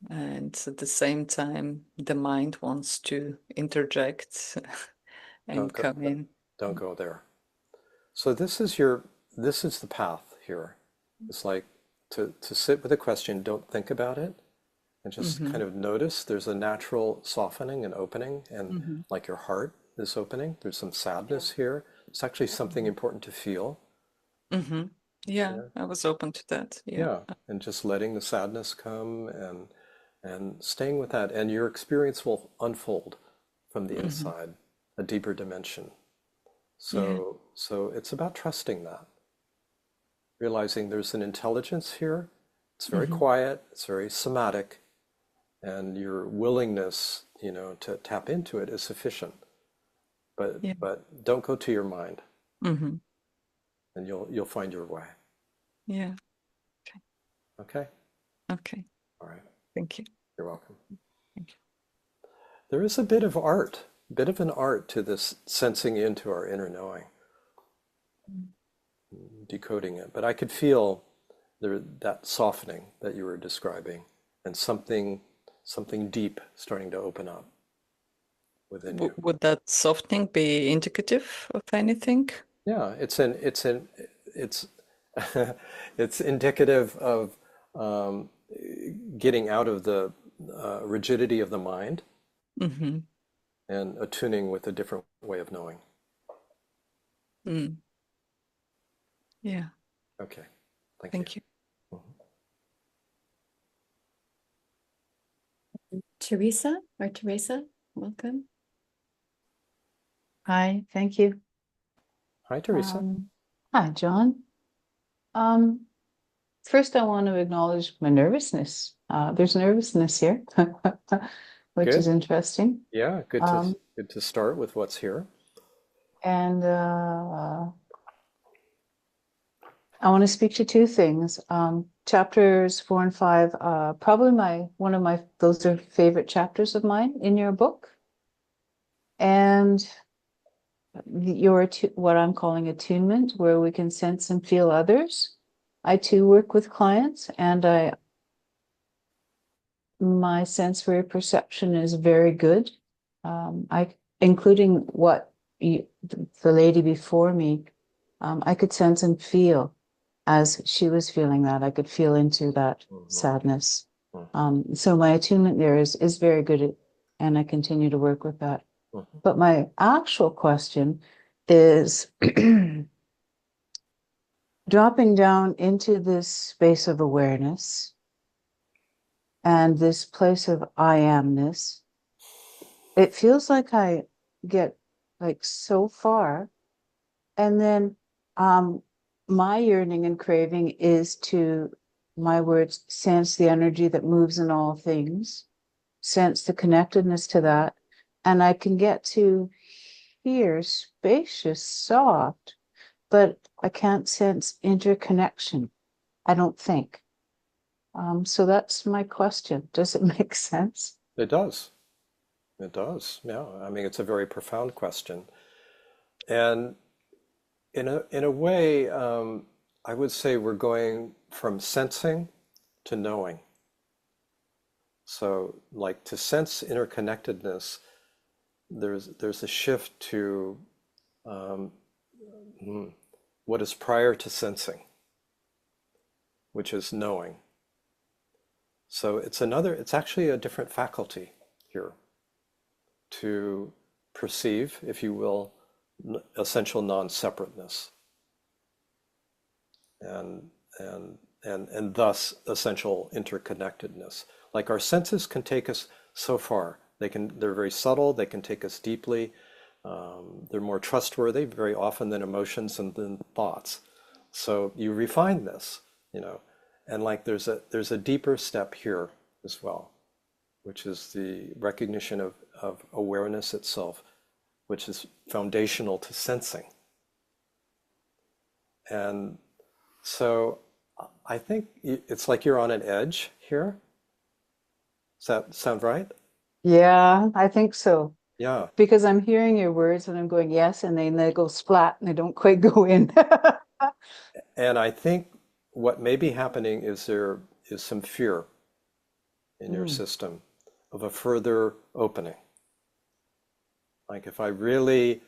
and at the same time, the mind wants to interject Don't and go, come in. don't go there. So this is the path here. It's like to sit with a question, don't think about it, and just Mm-hmm. kind of notice there's a natural softening and opening, and Mm-hmm. like your heart is opening. There's some sadness here. It's actually something important to feel. Mm-hmm. Yeah, Yeah. I was open to that. Yeah. Yeah. And just letting the sadness come and staying with that. And your experience will unfold from the Mm-hmm. inside, a deeper dimension. Yeah. So it's about trusting that, realizing there's an intelligence here It's very quiet, it's very somatic, and your willingness, to tap into it is sufficient. Yeah. But don't go to your mind, Mm-hmm. and you'll find your way. Yeah. Okay? Okay. All right. Thank you. You're welcome. Thank you. There is a bit of art, bit of an art to this sensing into our inner knowing, decoding it. But I could feel that softening that you were describing, and something deep starting to open up within you. Would that softening be indicative of anything? Yeah, it's it's indicative of getting out of the rigidity of the mind Mm-hmm. and attuning with a different way of knowing. Mm. Yeah. Okay, thank you. Thank you. Teresa, welcome. Hi, thank you. Hi, Teresa. Hi, John. First, I want to acknowledge my nervousness. There's nervousness here, which is Good. interesting. Yeah, good to start with what's here. And I want to speak to two things. Chapters 4 and 5, probably those are favorite chapters of mine in your book. And what I'm calling attunement, where we can sense and feel others. I too work with clients, and my sensory perception is very good. Including what the lady before me, I could sense and feel as she was feeling that. I could feel into that sadness. So my attunement there is very good, and I continue to work with that. But my actual question is dropping down into this space of awareness and this place of I amness. It feels like I get like so far, and then my yearning and craving is to, my words, sense the energy that moves in all things, sense the connectedness to that, and I can get to here, spacious, soft, but I can't sense interconnection, I don't think. So that's my question. Does it make sense? It does. It does. Yeah. I mean, it's a very profound question. And in a way, I would say we're going from sensing to knowing. So, like to sense interconnectedness, there's a shift to what is prior to sensing, which is knowing. So it's actually a different faculty here to perceive, if you will, essential non-separateness, and thus essential interconnectedness. Like our senses can take us so far. They're very subtle. They can take us deeply. They're more trustworthy very often than emotions and than thoughts. So you refine this, and like there's a deeper step here as well, which is the recognition of awareness itself, which is foundational to sensing. And so I think it's like you're on an edge here. Does that sound right? Yeah, I think so. Yeah. Because I'm hearing your words and I'm going, yes, and then they go splat and they don't quite go in. And I think what may be happening is there is some fear in your system of a further opening. Like if I really,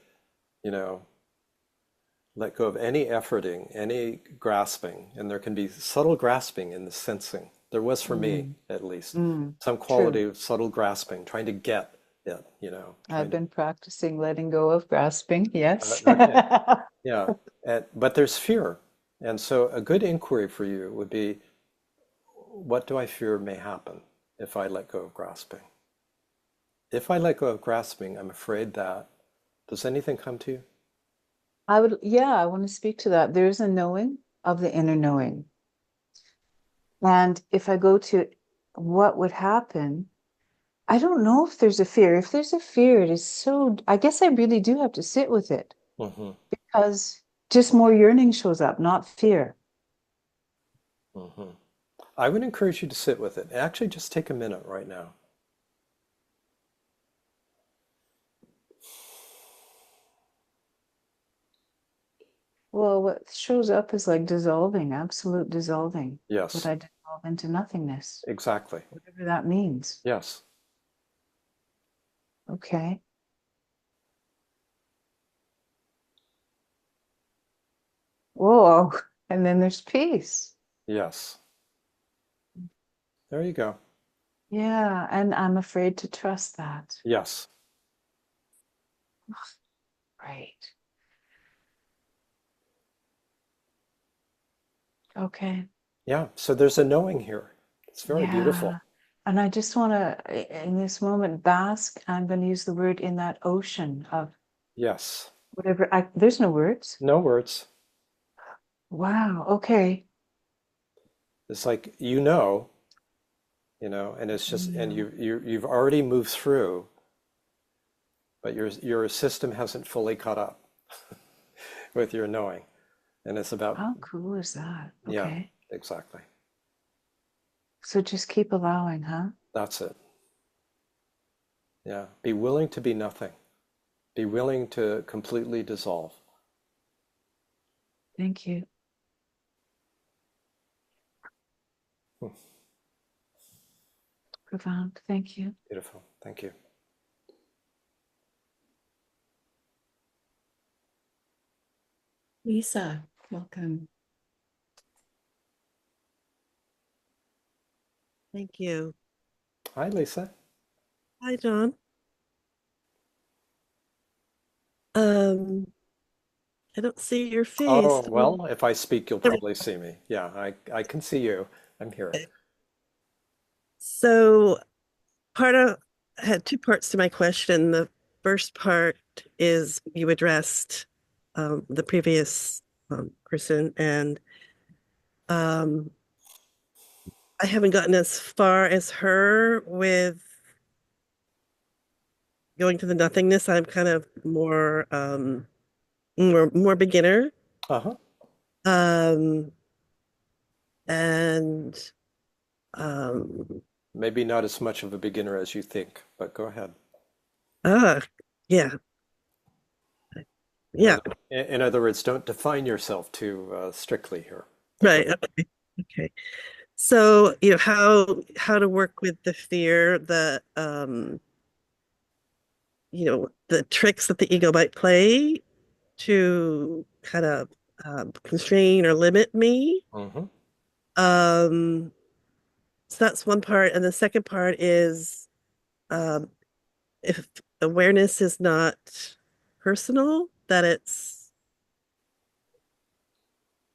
let go of any efforting, any grasping, and there can be subtle grasping in the sensing. There was for me, at least, some quality of subtle grasping, trying to get it, I've been practicing letting go of grasping, yes. Okay. Yeah. But there's fear. And so a good inquiry for you would be, what do I fear may happen if I let go of grasping? If I let go of grasping, I'm afraid that, does anything come to you? I want to speak to that. There's a knowing of the inner knowing. And if I go to what would happen, I don't know if there's a fear. If there's a fear, it is so, I guess I really do have to sit with it Mm-hmm. because just more yearning shows up, not fear. Mm-hmm. I would encourage you to sit with it. Actually, just take a minute right now. Well, what shows up is like dissolving, absolute dissolving. Would Yes, I dissolve into nothingness? exactly. Whatever that means. Yes. Okay. Whoa. And then there's peace. Yes. There you go. Yeah. And I'm afraid to trust that. Yes. Right. Okay. Yeah. So there's a knowing here. It's very beautiful. Yeah. And I just want to, in this moment, bask. I'm going to use the word in that ocean of Yes. whatever. There's no words. No words. Wow. Okay. It's like, and it's just, and Mm. you've already moved through, but your system hasn't fully caught up with your knowing. And it's about, How cool is that? yeah, Okay. exactly. So just keep allowing, huh? That's it. Yeah. Be willing to be nothing. Be willing to completely dissolve. Thank you. Hmm. Profound. Thank you. Beautiful. Thank you. Lisa, welcome. Thank you. Hi, Lisa. Hi, John. I don't see your face. Oh, well, if I speak, you'll probably see me. Yeah, I can see you. I'm here. So I had two parts to my question. The first part is you addressed the previous person, and um, I haven't gotten as far as her with going to the nothingness. I'm kind of more beginner. Uh-huh. Um, and um, Maybe not as much of a beginner as you think, but go ahead. ah, yeah, In yeah, other, in other words, don't define yourself too strictly here. But go right. Okay. Okay. So, how to work with the fear, the tricks that the ego might play to kind of constrain or limit me. hmm Um, so that's one part. And the second part is um, if awareness is not personal, that it's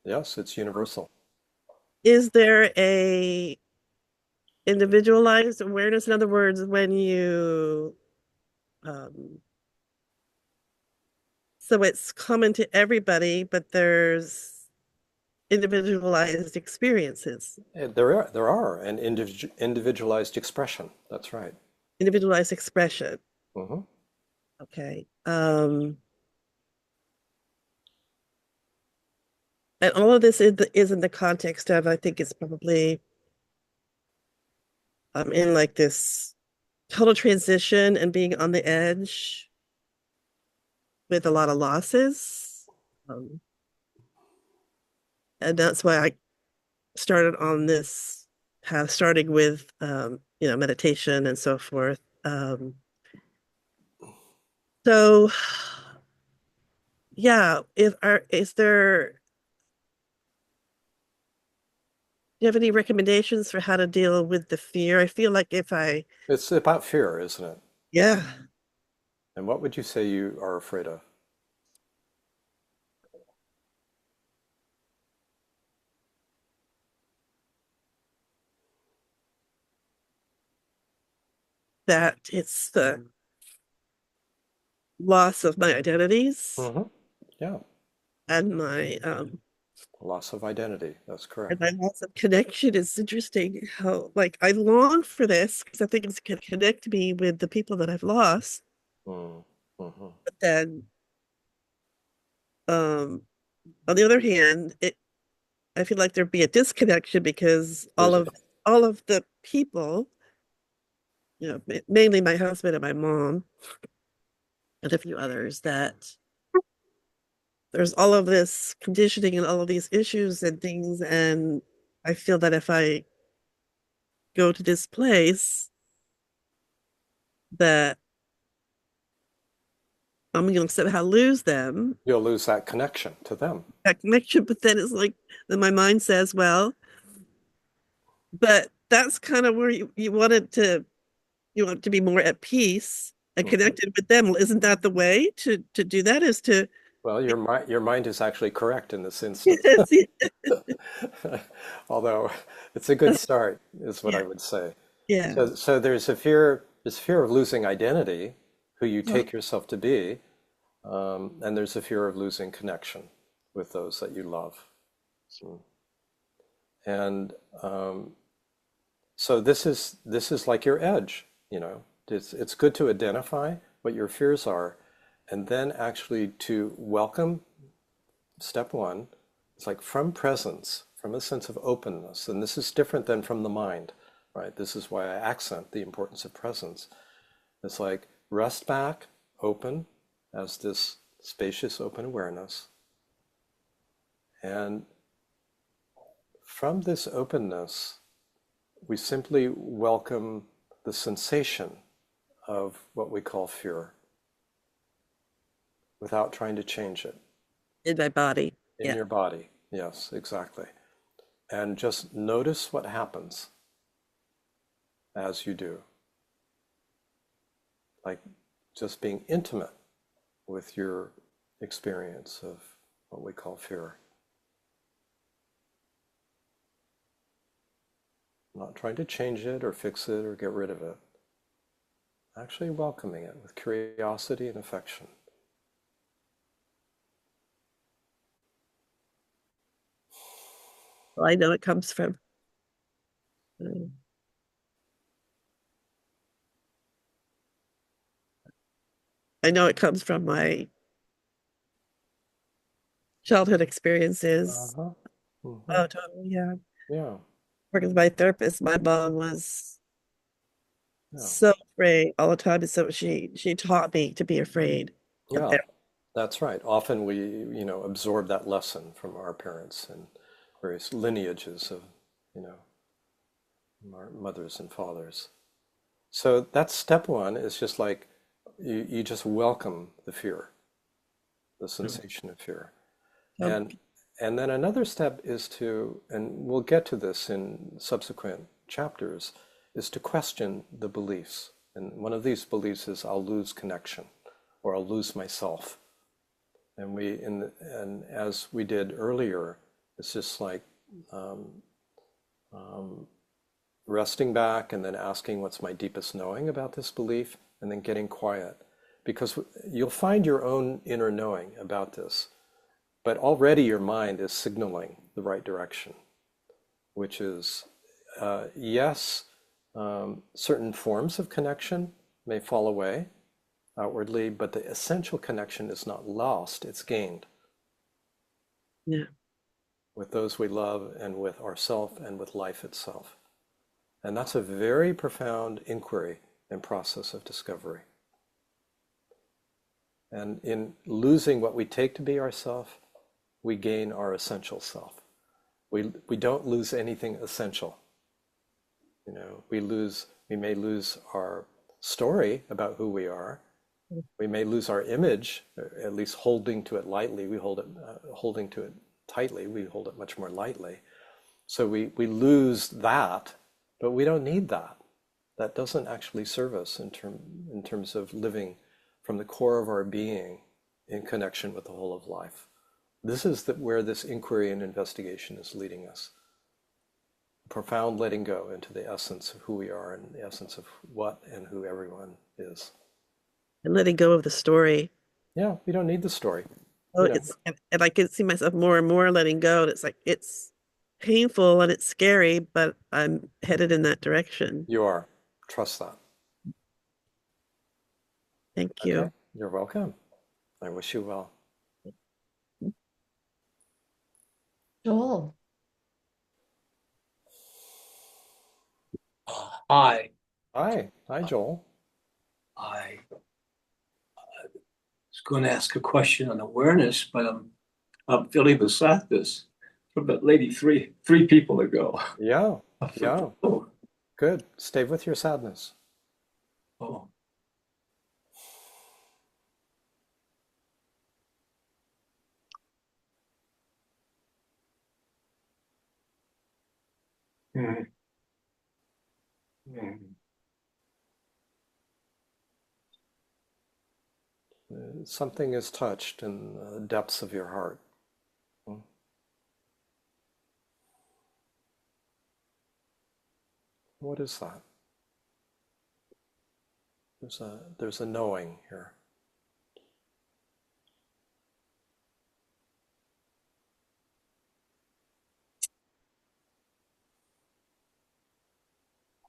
Yes, it's universal. is there a individualized awareness? In other words, when you um, so it's common to everybody, but there's individualized experiences, There are an individualized expression. That's right. individualized expression. hmm Okay. And all of this is in the context of, I think it's probably in like this total transition and being on the edge with a lot of losses. Um, and that's why I started on this path, starting with meditation and so forth. So yeah, do you have any recommendations for how to deal with the fear? I feel like It's about fear, isn't it? yeah, And what would you say you are afraid of? that it's the loss of my identities hmm Yeah. and my Loss of identity. That's and correct. my loss of connection. Is interesting how, like, I long for this because I think it's going to connect me with the people that I've lost. Mm, hmm. But then, on the other hand, I feel like there'd be a disconnection because There's, all of the people, mainly my husband and my mom and a few others, that there's all of this conditioning and all of these issues and things, and I feel that if I go to this place, that I'm going to somehow lose them, you'll lose that connection to them. that connection. But then it's like, then my mind says, well, but that's kind of where you want to be more at peace and Mhm. connected with them. Isn't that the way to do that? Is to Well, your mind is actually correct in this instance. Although it's a good start, is what yeah, I would say. yeah. So there's fear of losing identity, who you Well, take yourself to be, and there's a fear of losing connection with those that you love. And so this is like your edge, you know. It's good to identify what your fears are, and then actually to welcome. Step one, it's like from presence, from a sense of openness, and this is different than from the mind, right? This is why I accent the importance of presence. It's like rest back, open, as this spacious open awareness, and from this openness, we simply welcome the sensation of what we call fear without trying to change it in my body. in Yeah. your body. Yes, exactly. And just notice what happens as you do. Like just being intimate with your experience of what we call fear. Not trying to change it or fix it or get rid of it. Actually welcoming it with curiosity and affection. Well, I know it comes from I know it comes from my childhood experiences. Uh-huh. Mm-hmm. Oh, totally. Yeah. Yeah. Working with my therapist, my mom was Yeah. so afraid all the time. And so she taught me to be afraid of Yeah. everything. That's right. Often we, absorb that lesson from our parents and various lineages of, you know, our mothers and fathers. So that's step one, is just like you just welcome the fear, the sensation of fear. Um, And then another step is to, and we'll get to this in subsequent chapters, is to question the beliefs. And one of these beliefs is I'll lose connection or I'll lose myself. And and as we did earlier, it's just like resting back and then asking what's my deepest knowing about this belief, and then getting quiet, because you'll find your own inner knowing about this, but already your mind is signaling the right direction, which is yes, certain forms of connection may fall away outwardly, but the essential connection is not lost, it's gained yeah. with those we love and with ourself and with life itself. And that's a very profound inquiry and process of discovery. And in losing what we take to be ourself, we gain our essential self. We don't lose anything essential. We may lose our story about who we are. We may lose our image, at least holding to it lightly. We hold it, holding to it tightly. We hold it much more lightly. So we lose that, but we don't need that. That doesn't actually serve us in terms of living from the core of our being in connection with the whole of life. This is where this inquiry and investigation is leading us. Profound letting go into the essence of who we are and the essence of what and who everyone is. And letting go of the story. Yeah, we don't need the story. So you know, and I can see myself more and more letting go. And it's like it's painful and it's scary, but I'm headed in that direction. you are. Trust that. Thank Okay. you. You're welcome. I wish you well. Joel. Hi, Hi. Hi, Joel. I was going to ask a question on awareness, but I'm feeling the sadness from that lady three people ago. Yeah. Yeah. Oh, Good. Stay with your sadness. oh. Hmm. Hmm. Something is touched in the depths of your heart. Hmm. What is that? There's a knowing here.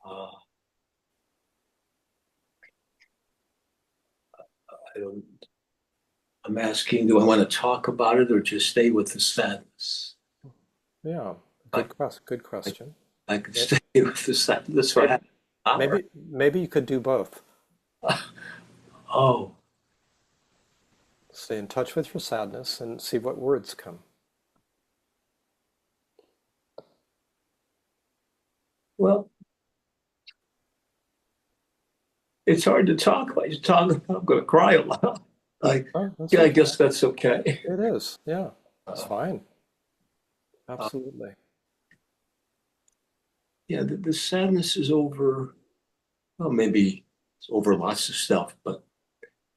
Uh, I don't, I'm asking, do I want to talk about it or just stay with the sadness? Yeah. I, Good I, question. I could May- stay with the sadness for half Maybe, an hour. maybe you could do both. Oh, Stay in touch with your sadness and see what words come. well, it's hard to talk about. You talk, I'm going to cry a lot. I, Oh, that's yeah, I okay. guess that's okay. It is. Yeah. It's Uh, fine. uh, Absolutely. yeah, the sadness is over. Well, maybe it's over lots of stuff, but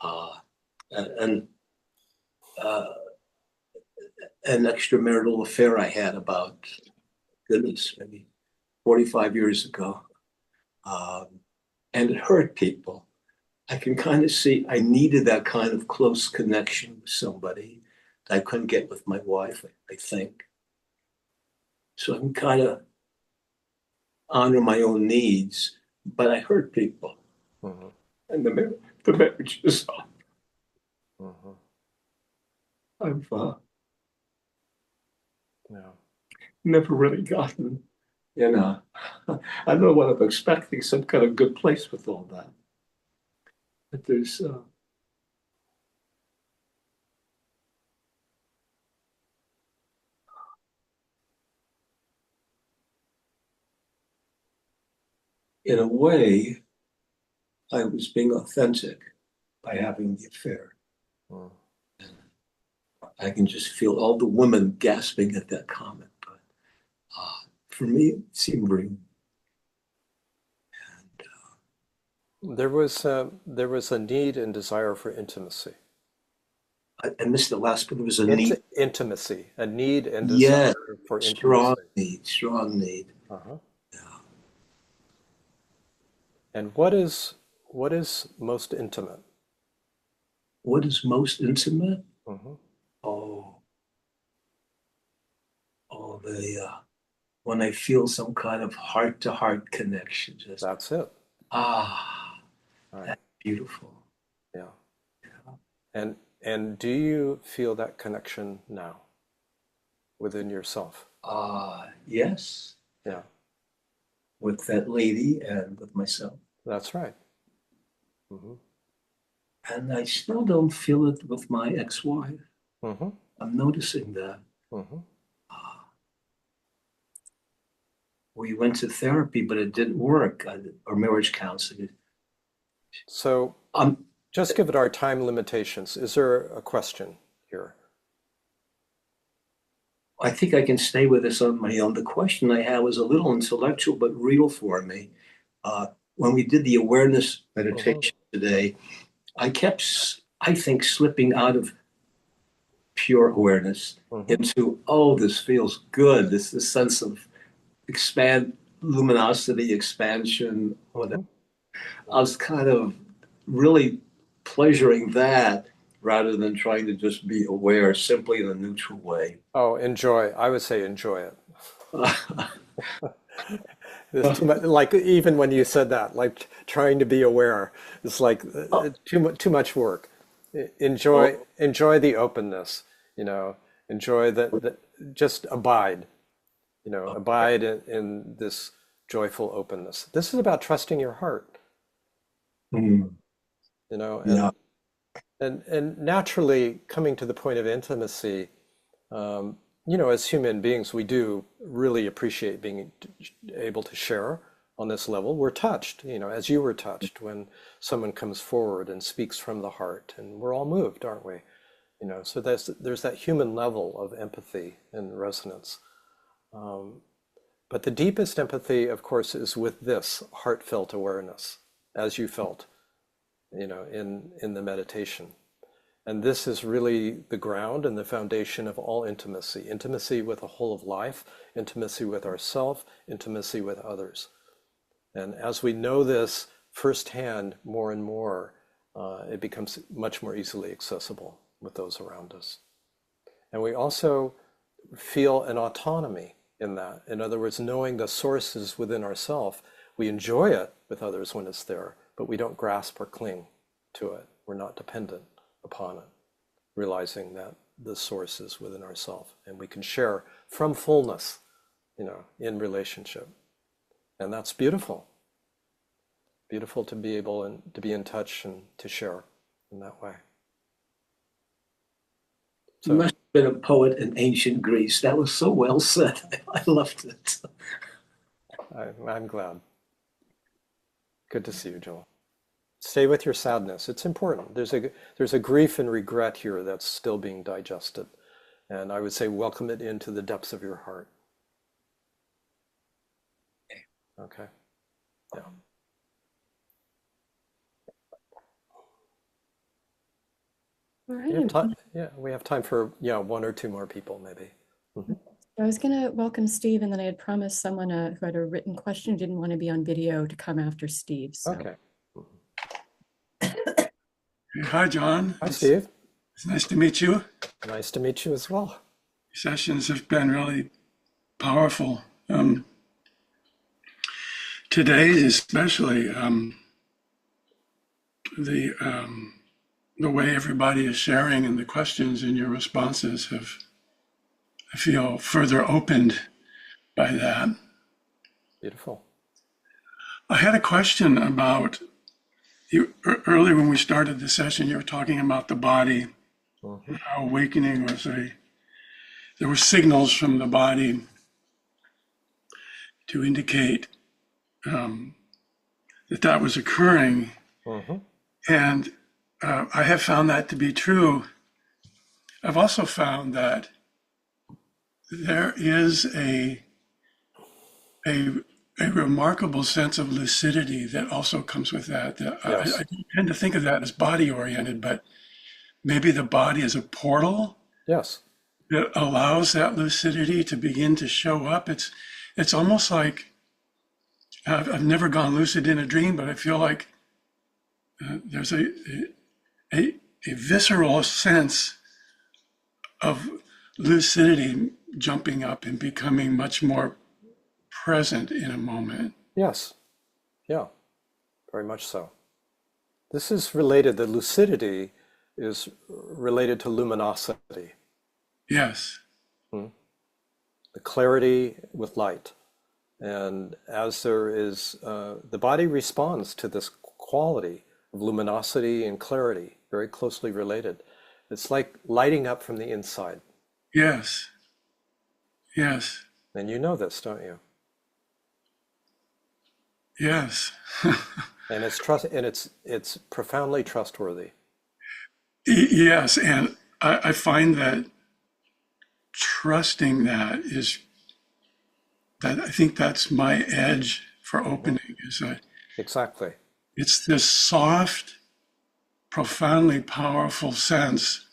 uh, and uh, an extramarital affair I had about goodness, maybe 45 years ago, um, and it hurt people. I can kind of see I needed that kind of close connection with somebody that I couldn't get with my wife. I think so. I can kind of honor my own needs, but I hurt people, Hmm. and the marriage is up. Hmm. I've Yeah. never really gotten, you know, I don't know what I'm expecting, some kind of good place with all that. But there's, in a way, I was being authentic by having the affair. Mm. I can just feel all the women gasping at that comment. But for me, it seemed real. And, There was a need and desire for intimacy. I missed the last, but there was a need. Intimacy, a need and Yeah, desire for strong intimacy. need, strong need. Uh-huh. Yeah. And what is most intimate? What is most intimate? Hmm. Oh, the when I feel some kind of heart to heart connection, just That's it. ah, Right. that's beautiful. Yeah. And do you feel that connection now within yourself? Yes, Yeah, with that lady and with myself. that's right. Hmm. And I still don't feel it with my ex-wife. Hmm. I'm noticing that. Hmm. Ah, we went to therapy, but it didn't work, or marriage counseling. So Um, just give it our time limitations. Is there a question here? I think I can stay with this on my own. The question I had was a little intellectual, but real for me. Uh, when we did the awareness Hmm. meditation today, I kept, I think, slipping out of pure awareness Hmm. into, oh, this feels good. This sense of luminosity, expansion, whatever. Hmm. I was kind of really pleasuring that. rather than trying to just be aware simply in a neutral way. Oh, enjoy. I would say enjoy it. There's too much, like even when you said that, like trying to be aware, it's like too much work. Enjoy the openness, enjoy the just abide, abide in this joyful openness. This is about trusting your heart, Mm. and and naturally coming to the point of intimacy. As human beings, we do really appreciate being able to share on this level. We're touched, as you were touched when someone comes forward and speaks from the heart, and we're all moved, aren't we? So there's that human level of empathy and resonance. But the deepest empathy, of course, is with this heartfelt awareness, as you felt, in the meditation. And this is really the ground and the foundation of all intimacy. Intimacy with the whole of life, intimacy with ourselves, intimacy with others. And as we know this firsthand more and more, it becomes much more easily accessible with those around us. And we also feel an autonomy in that. In other words, knowing the sources within ourselves, we enjoy it with others when it's there, but we don't grasp or cling to it. We're not dependent upon it, realizing that the source is within ourselves and we can share from fullness, in relationship. And that's beautiful. Beautiful to be able and to be in touch and to share in that way. So, you must have been a poet in ancient Greece. That was so well said. I loved it. I'm glad. Good to see you, Joel. Stay with your sadness. It's important. There's a grief and regret here that's still being digested. And I would say welcome it into the depths of your heart. Okay. Yeah. All right. We have time for one or two more people maybe. Mm-hmm. I was going to welcome Steve, and then I had promised someone who had a written question who didn't want to be on video to come after Steve. So. Okay. Hi, John. Hi, Steve. It's nice to meet you. Nice to meet you as well. Sessions have been really powerful. Today, especially, the way everybody is sharing and the questions and your responses I feel further opened by that. Beautiful. I had a question about you earlier when we started the session. You were talking about the body. Mm-hmm. How awakening was there were signals from the body to indicate that was occurring. Mm-hmm. And I have found that to be true. I've also found that there is a remarkable sense of lucidity that also comes with that. Yes. I tend to think of that as body oriented, but maybe the body is a portal. Yes. That allows that lucidity to begin to show up. It's almost like I've never gone lucid in a dream, but I feel like there's a visceral sense of lucidity jumping up and becoming much more present in a moment. Yes. Yeah, very much so. This is related, the lucidity is related to luminosity. Yes. The clarity with light. And as there is, the body responds to this quality of luminosity and clarity, very closely related. It's like lighting up from the inside. Yes. Yes. And you know this, don't you? Yes. And it's profoundly trustworthy. Yes, and I find that trusting that I think that's my edge for opening. Is that exactly? It's this soft, profoundly powerful sense,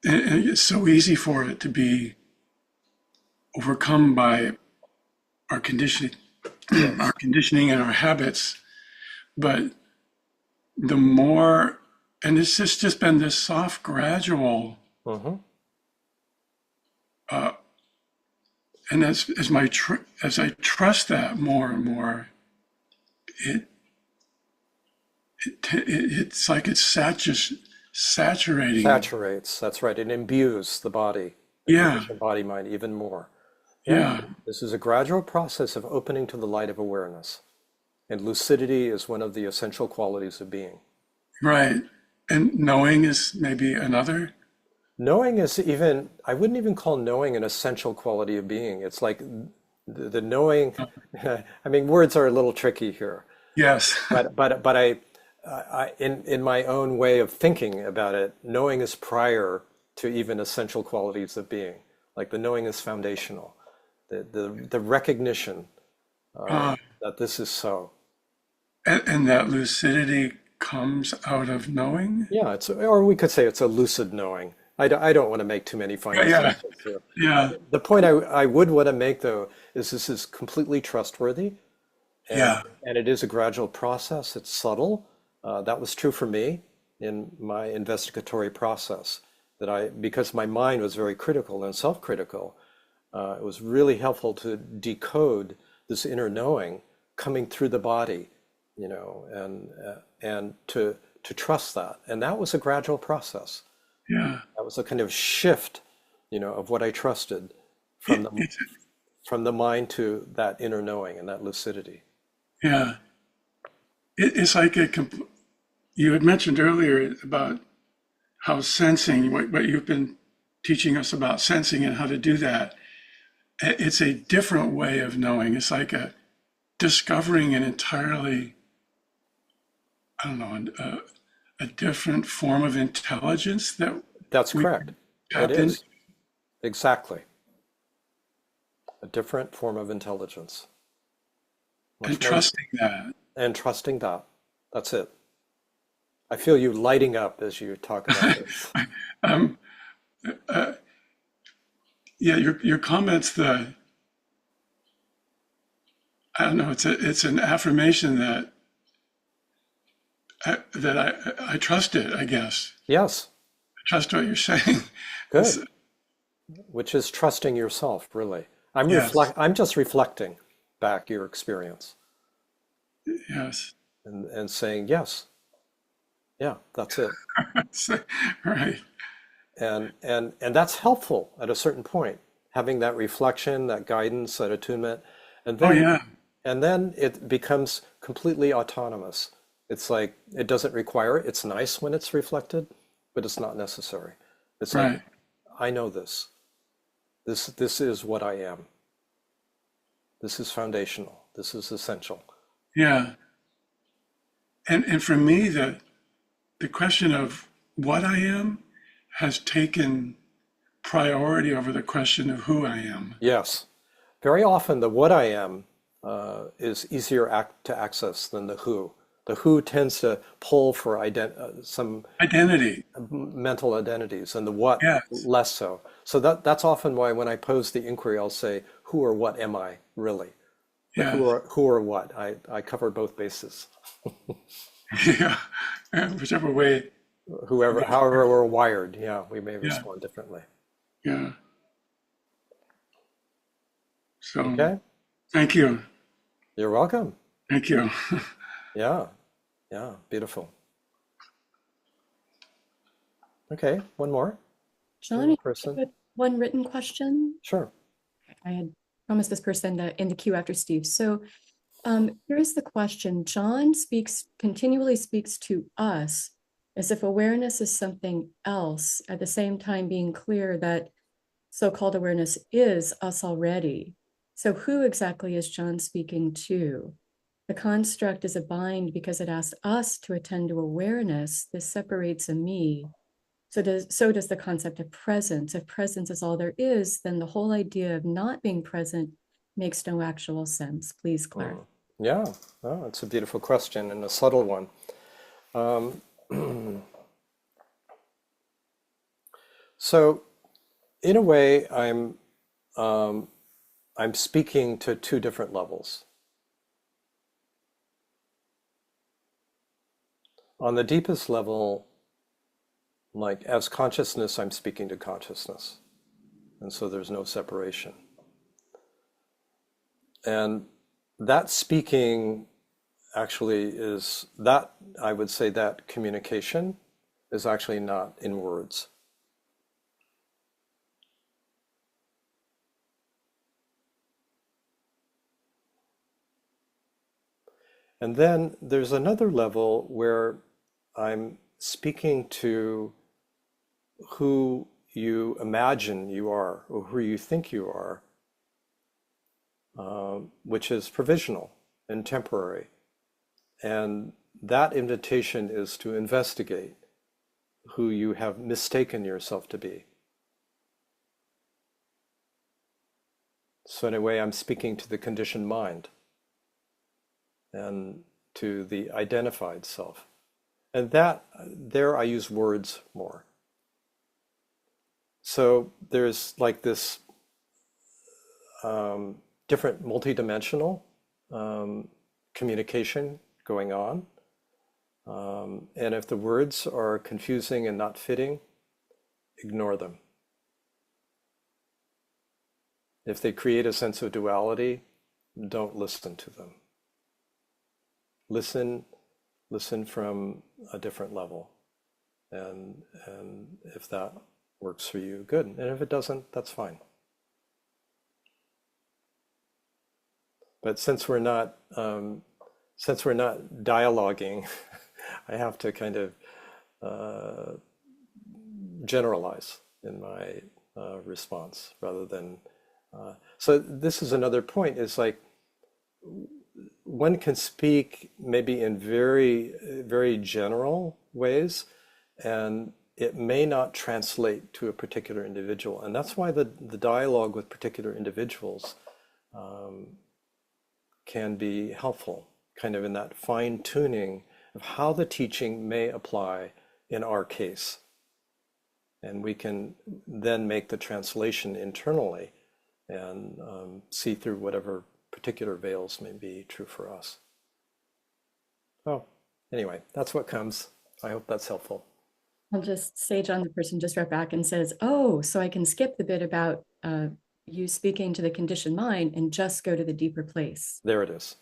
and it's so easy for it to be overcome by our conditioning. Yes. Our conditioning and our habits, but the more and it's just been this soft, gradual, and as I trust that more and more, it's like it's just saturating. Saturates, that's right. It imbues the body, the Yeah, conditioned body mind even more. yeah, This is a gradual process of opening to the light of awareness. And lucidity is one of the essential qualities of being. right. And knowing is maybe another. Knowing is even, I wouldn't even call knowing an essential quality of being. It's like the knowing, I mean, words are a little tricky here. Yes. But in my own way of thinking about it, knowing is prior to even essential qualities of being. Like the knowing is foundational. The recognition that this is so. And that lucidity comes out of knowing. Yeah, or we could say it's a lucid knowing. I don't want to make too many final Yeah, statements here. yeah, The point I would want to make though is this is completely trustworthy, yeah, and it is a gradual process. It's subtle. That was true for me in my investigatory process. Because my mind was very critical and self-critical, it was really helpful to decode this inner knowing coming through the body, and to trust that. And that was a gradual process. yeah. That was a kind of shift, of what I trusted from the mind to that inner knowing and that lucidity. Yeah. It's like you had mentioned earlier about how sensing, what you've been teaching us about sensing and how to do that. It's a different way of knowing. It's like discovering an entirely, I don't know, a different form of intelligence That's we correct. tap It in. is. Exactly. A different form of intelligence. Much And more, trusting that. and trusting that. That's it. I feel you lighting up as you talk about this. um, yeah, your comments, I don't know, it's an affirmation that I trust it, I guess. Yes, I trust what you're saying. good. Which is trusting yourself, really. Yes, I'm just reflecting back your experience yes. and saying, yes, yeah, that's it. Right. And that's helpful at a certain point, having that reflection, that guidance, that attunement, and Oh, then yeah. and then it becomes completely autonomous. It's like it doesn't require it. It's nice when it's reflected, but it's not necessary. It's like, Right. I know this. This is what I am. This is foundational. This is essential. Yeah. And for me, the question of what I am has taken priority over the question of who I am. Yes. Very often the what I am is easier to access than the who. The who tends to pull for some Identity. mental identities, and the what Yes. less so. So that's often why when I pose the inquiry, I'll say, who or what am I really? The Yes. who or what. I cover both bases. Yeah. And whichever way. However we're wired, yeah, we may Yeah. respond differently. Yeah. So Okay, thank you. you're welcome. Thank you. Yeah, yeah, beautiful. Okay, one more. John, Person. one written question. Sure. I had promised this person in the queue after Steve. So here's the question. John continually speaks to us as if awareness is something else, at the same time being clear that so-called awareness is us already. So who exactly is John speaking to? The construct is a bind because it asks us to attend to awareness. This separates a me. So does the concept of presence. If presence is all there is, then the whole idea of not being present makes no actual sense. Please clarify. Yeah, oh, it's a beautiful question and a subtle one. So, in a way, I'm speaking to two different levels. On the deepest level, like as consciousness, I'm speaking to consciousness. And so there's no separation. And that speaking actually is that, I would say that communication is actually not in words. And then there's another level where I'm speaking to who you imagine you are or who you think you are, which is provisional and temporary. And that invitation is to investigate who you have mistaken yourself to be. So in a way, I'm speaking to the conditioned mind and to the identified self. And that, there I use words more. So there's like this different multidimensional communication going on. And if the words are confusing and not fitting, ignore them. If they create a sense of duality, don't listen to them. Listen from a different level. And if that works for you, good. And if it doesn't, that's fine. But since we're not dialoguing, I have to kind of generalize in my response rather than. So this is another point. Is like one can speak maybe in very, very general ways, and it may not translate to a particular individual. And that's why the dialogue with particular individuals can be helpful, kind of in that fine tuning of how the teaching may apply in our case. And we can then make the translation internally and see through whatever particular veils may be true for us. Oh, anyway, that's what comes. I hope that's helpful. I'll just say, John, the person just wrote back and says, oh, so I can skip the bit about you speaking to the conditioned mind and just go to the deeper place. There it is.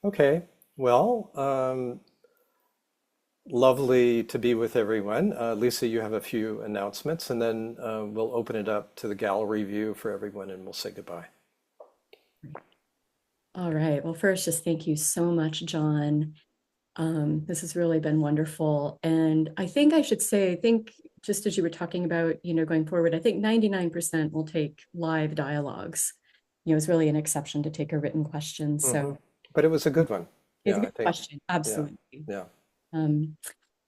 Okay, well, lovely to be with everyone. Lisa, you have a few announcements, and then we'll open it up to the gallery view for everyone, and we'll say goodbye. All right. Well, first, just thank you so much, John. This has really been wonderful. And I think I should say, I think just as you were talking about, going forward, I think 99% will take live dialogues. It's really an exception to take a written question. So, but it was a good one. It's a good question. Absolutely. Yeah.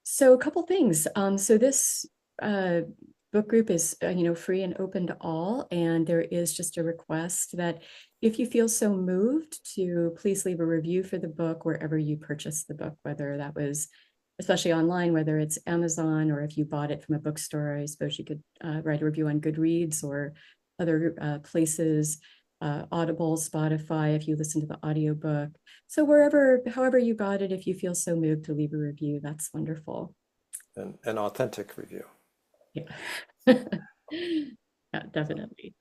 So a couple things. So this book group is, free and open to all. And there is just a request that if you feel so moved to please leave a review for the book wherever you purchase the book, whether that was, especially online, whether it's Amazon or if you bought it from a bookstore. I suppose you could write a review on Goodreads or other places, Audible, Spotify, if you listen to the audiobook. So however you got it, if you feel so moved to leave a review, that's wonderful. An authentic review. Yeah. Yeah, definitely.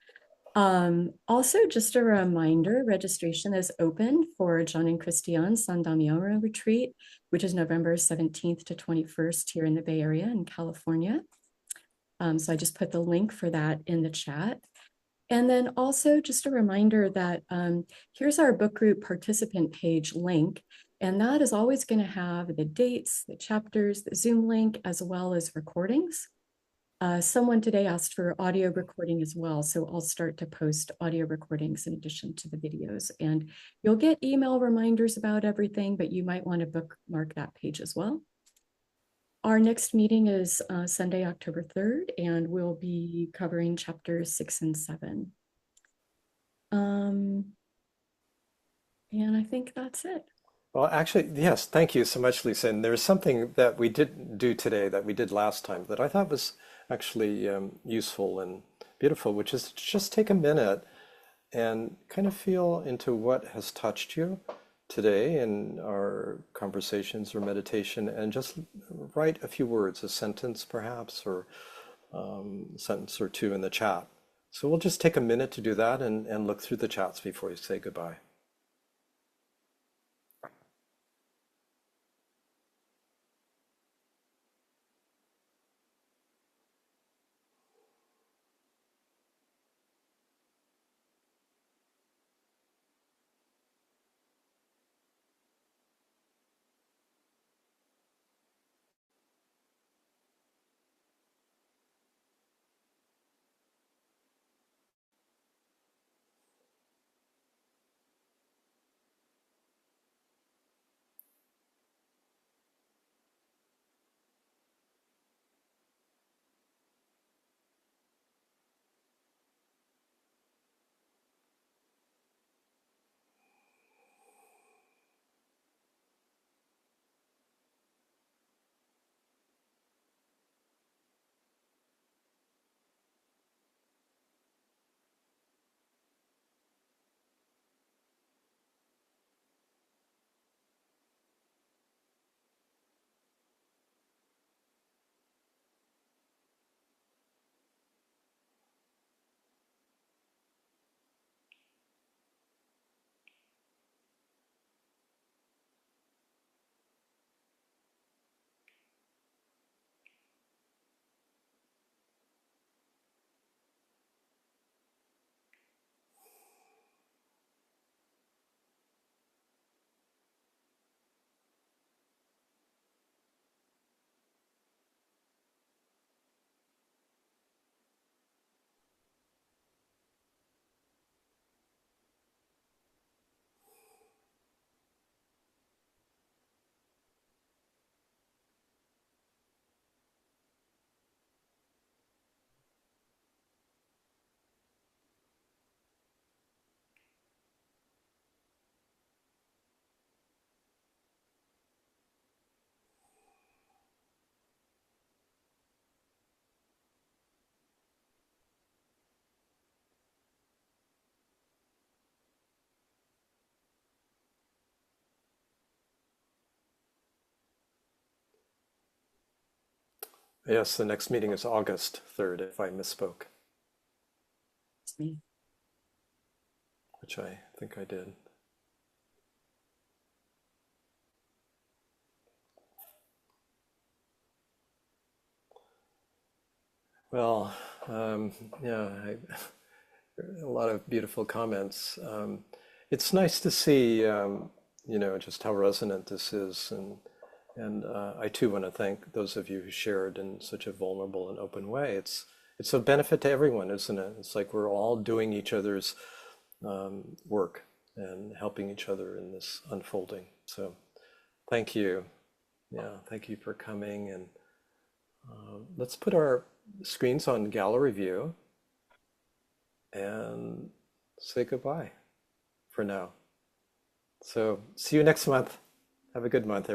Also, just a reminder, registration is open for John and Christiane's San Damiano retreat, which is November 17th to 21st here in the Bay Area in California. So I just put the link for that in the chat. And then also just a reminder that here's our book group participant page link, and that is always going to have the dates, the chapters, the Zoom link, as well as recordings. Someone today asked for audio recording as well, so I'll start to post audio recordings in addition to the videos. And you'll get email reminders about everything, but you might want to bookmark that page as well. Our next meeting is Sunday, October 3rd, and we'll be covering chapters 6 and 7. And I think that's it. Well, actually, yes, thank you so much, Lisa. And there's something that we didn't do today that we did last time that I thought was actually useful and beautiful, which is to just take a minute and kind of feel into what has touched you today in our conversations or meditation, and just write a few words, a sentence perhaps, or a sentence or two in the chat. So we'll just take a minute to do that and look through the chats before you say goodbye. Yes, the next meeting is August 3rd, if I misspoke, It's me. which I think I did. Well, yeah, a lot of beautiful comments. It's nice to see, just how resonant this is, and I too want to thank those of you who shared in such a vulnerable and open way. It's a benefit to everyone, isn't it? It's like we're all doing each other's work and helping each other in this unfolding. So, thank you. Yeah, thank you for coming, and let's put our screens on gallery view and say goodbye for now. So see you next month. Have a good month, everyone.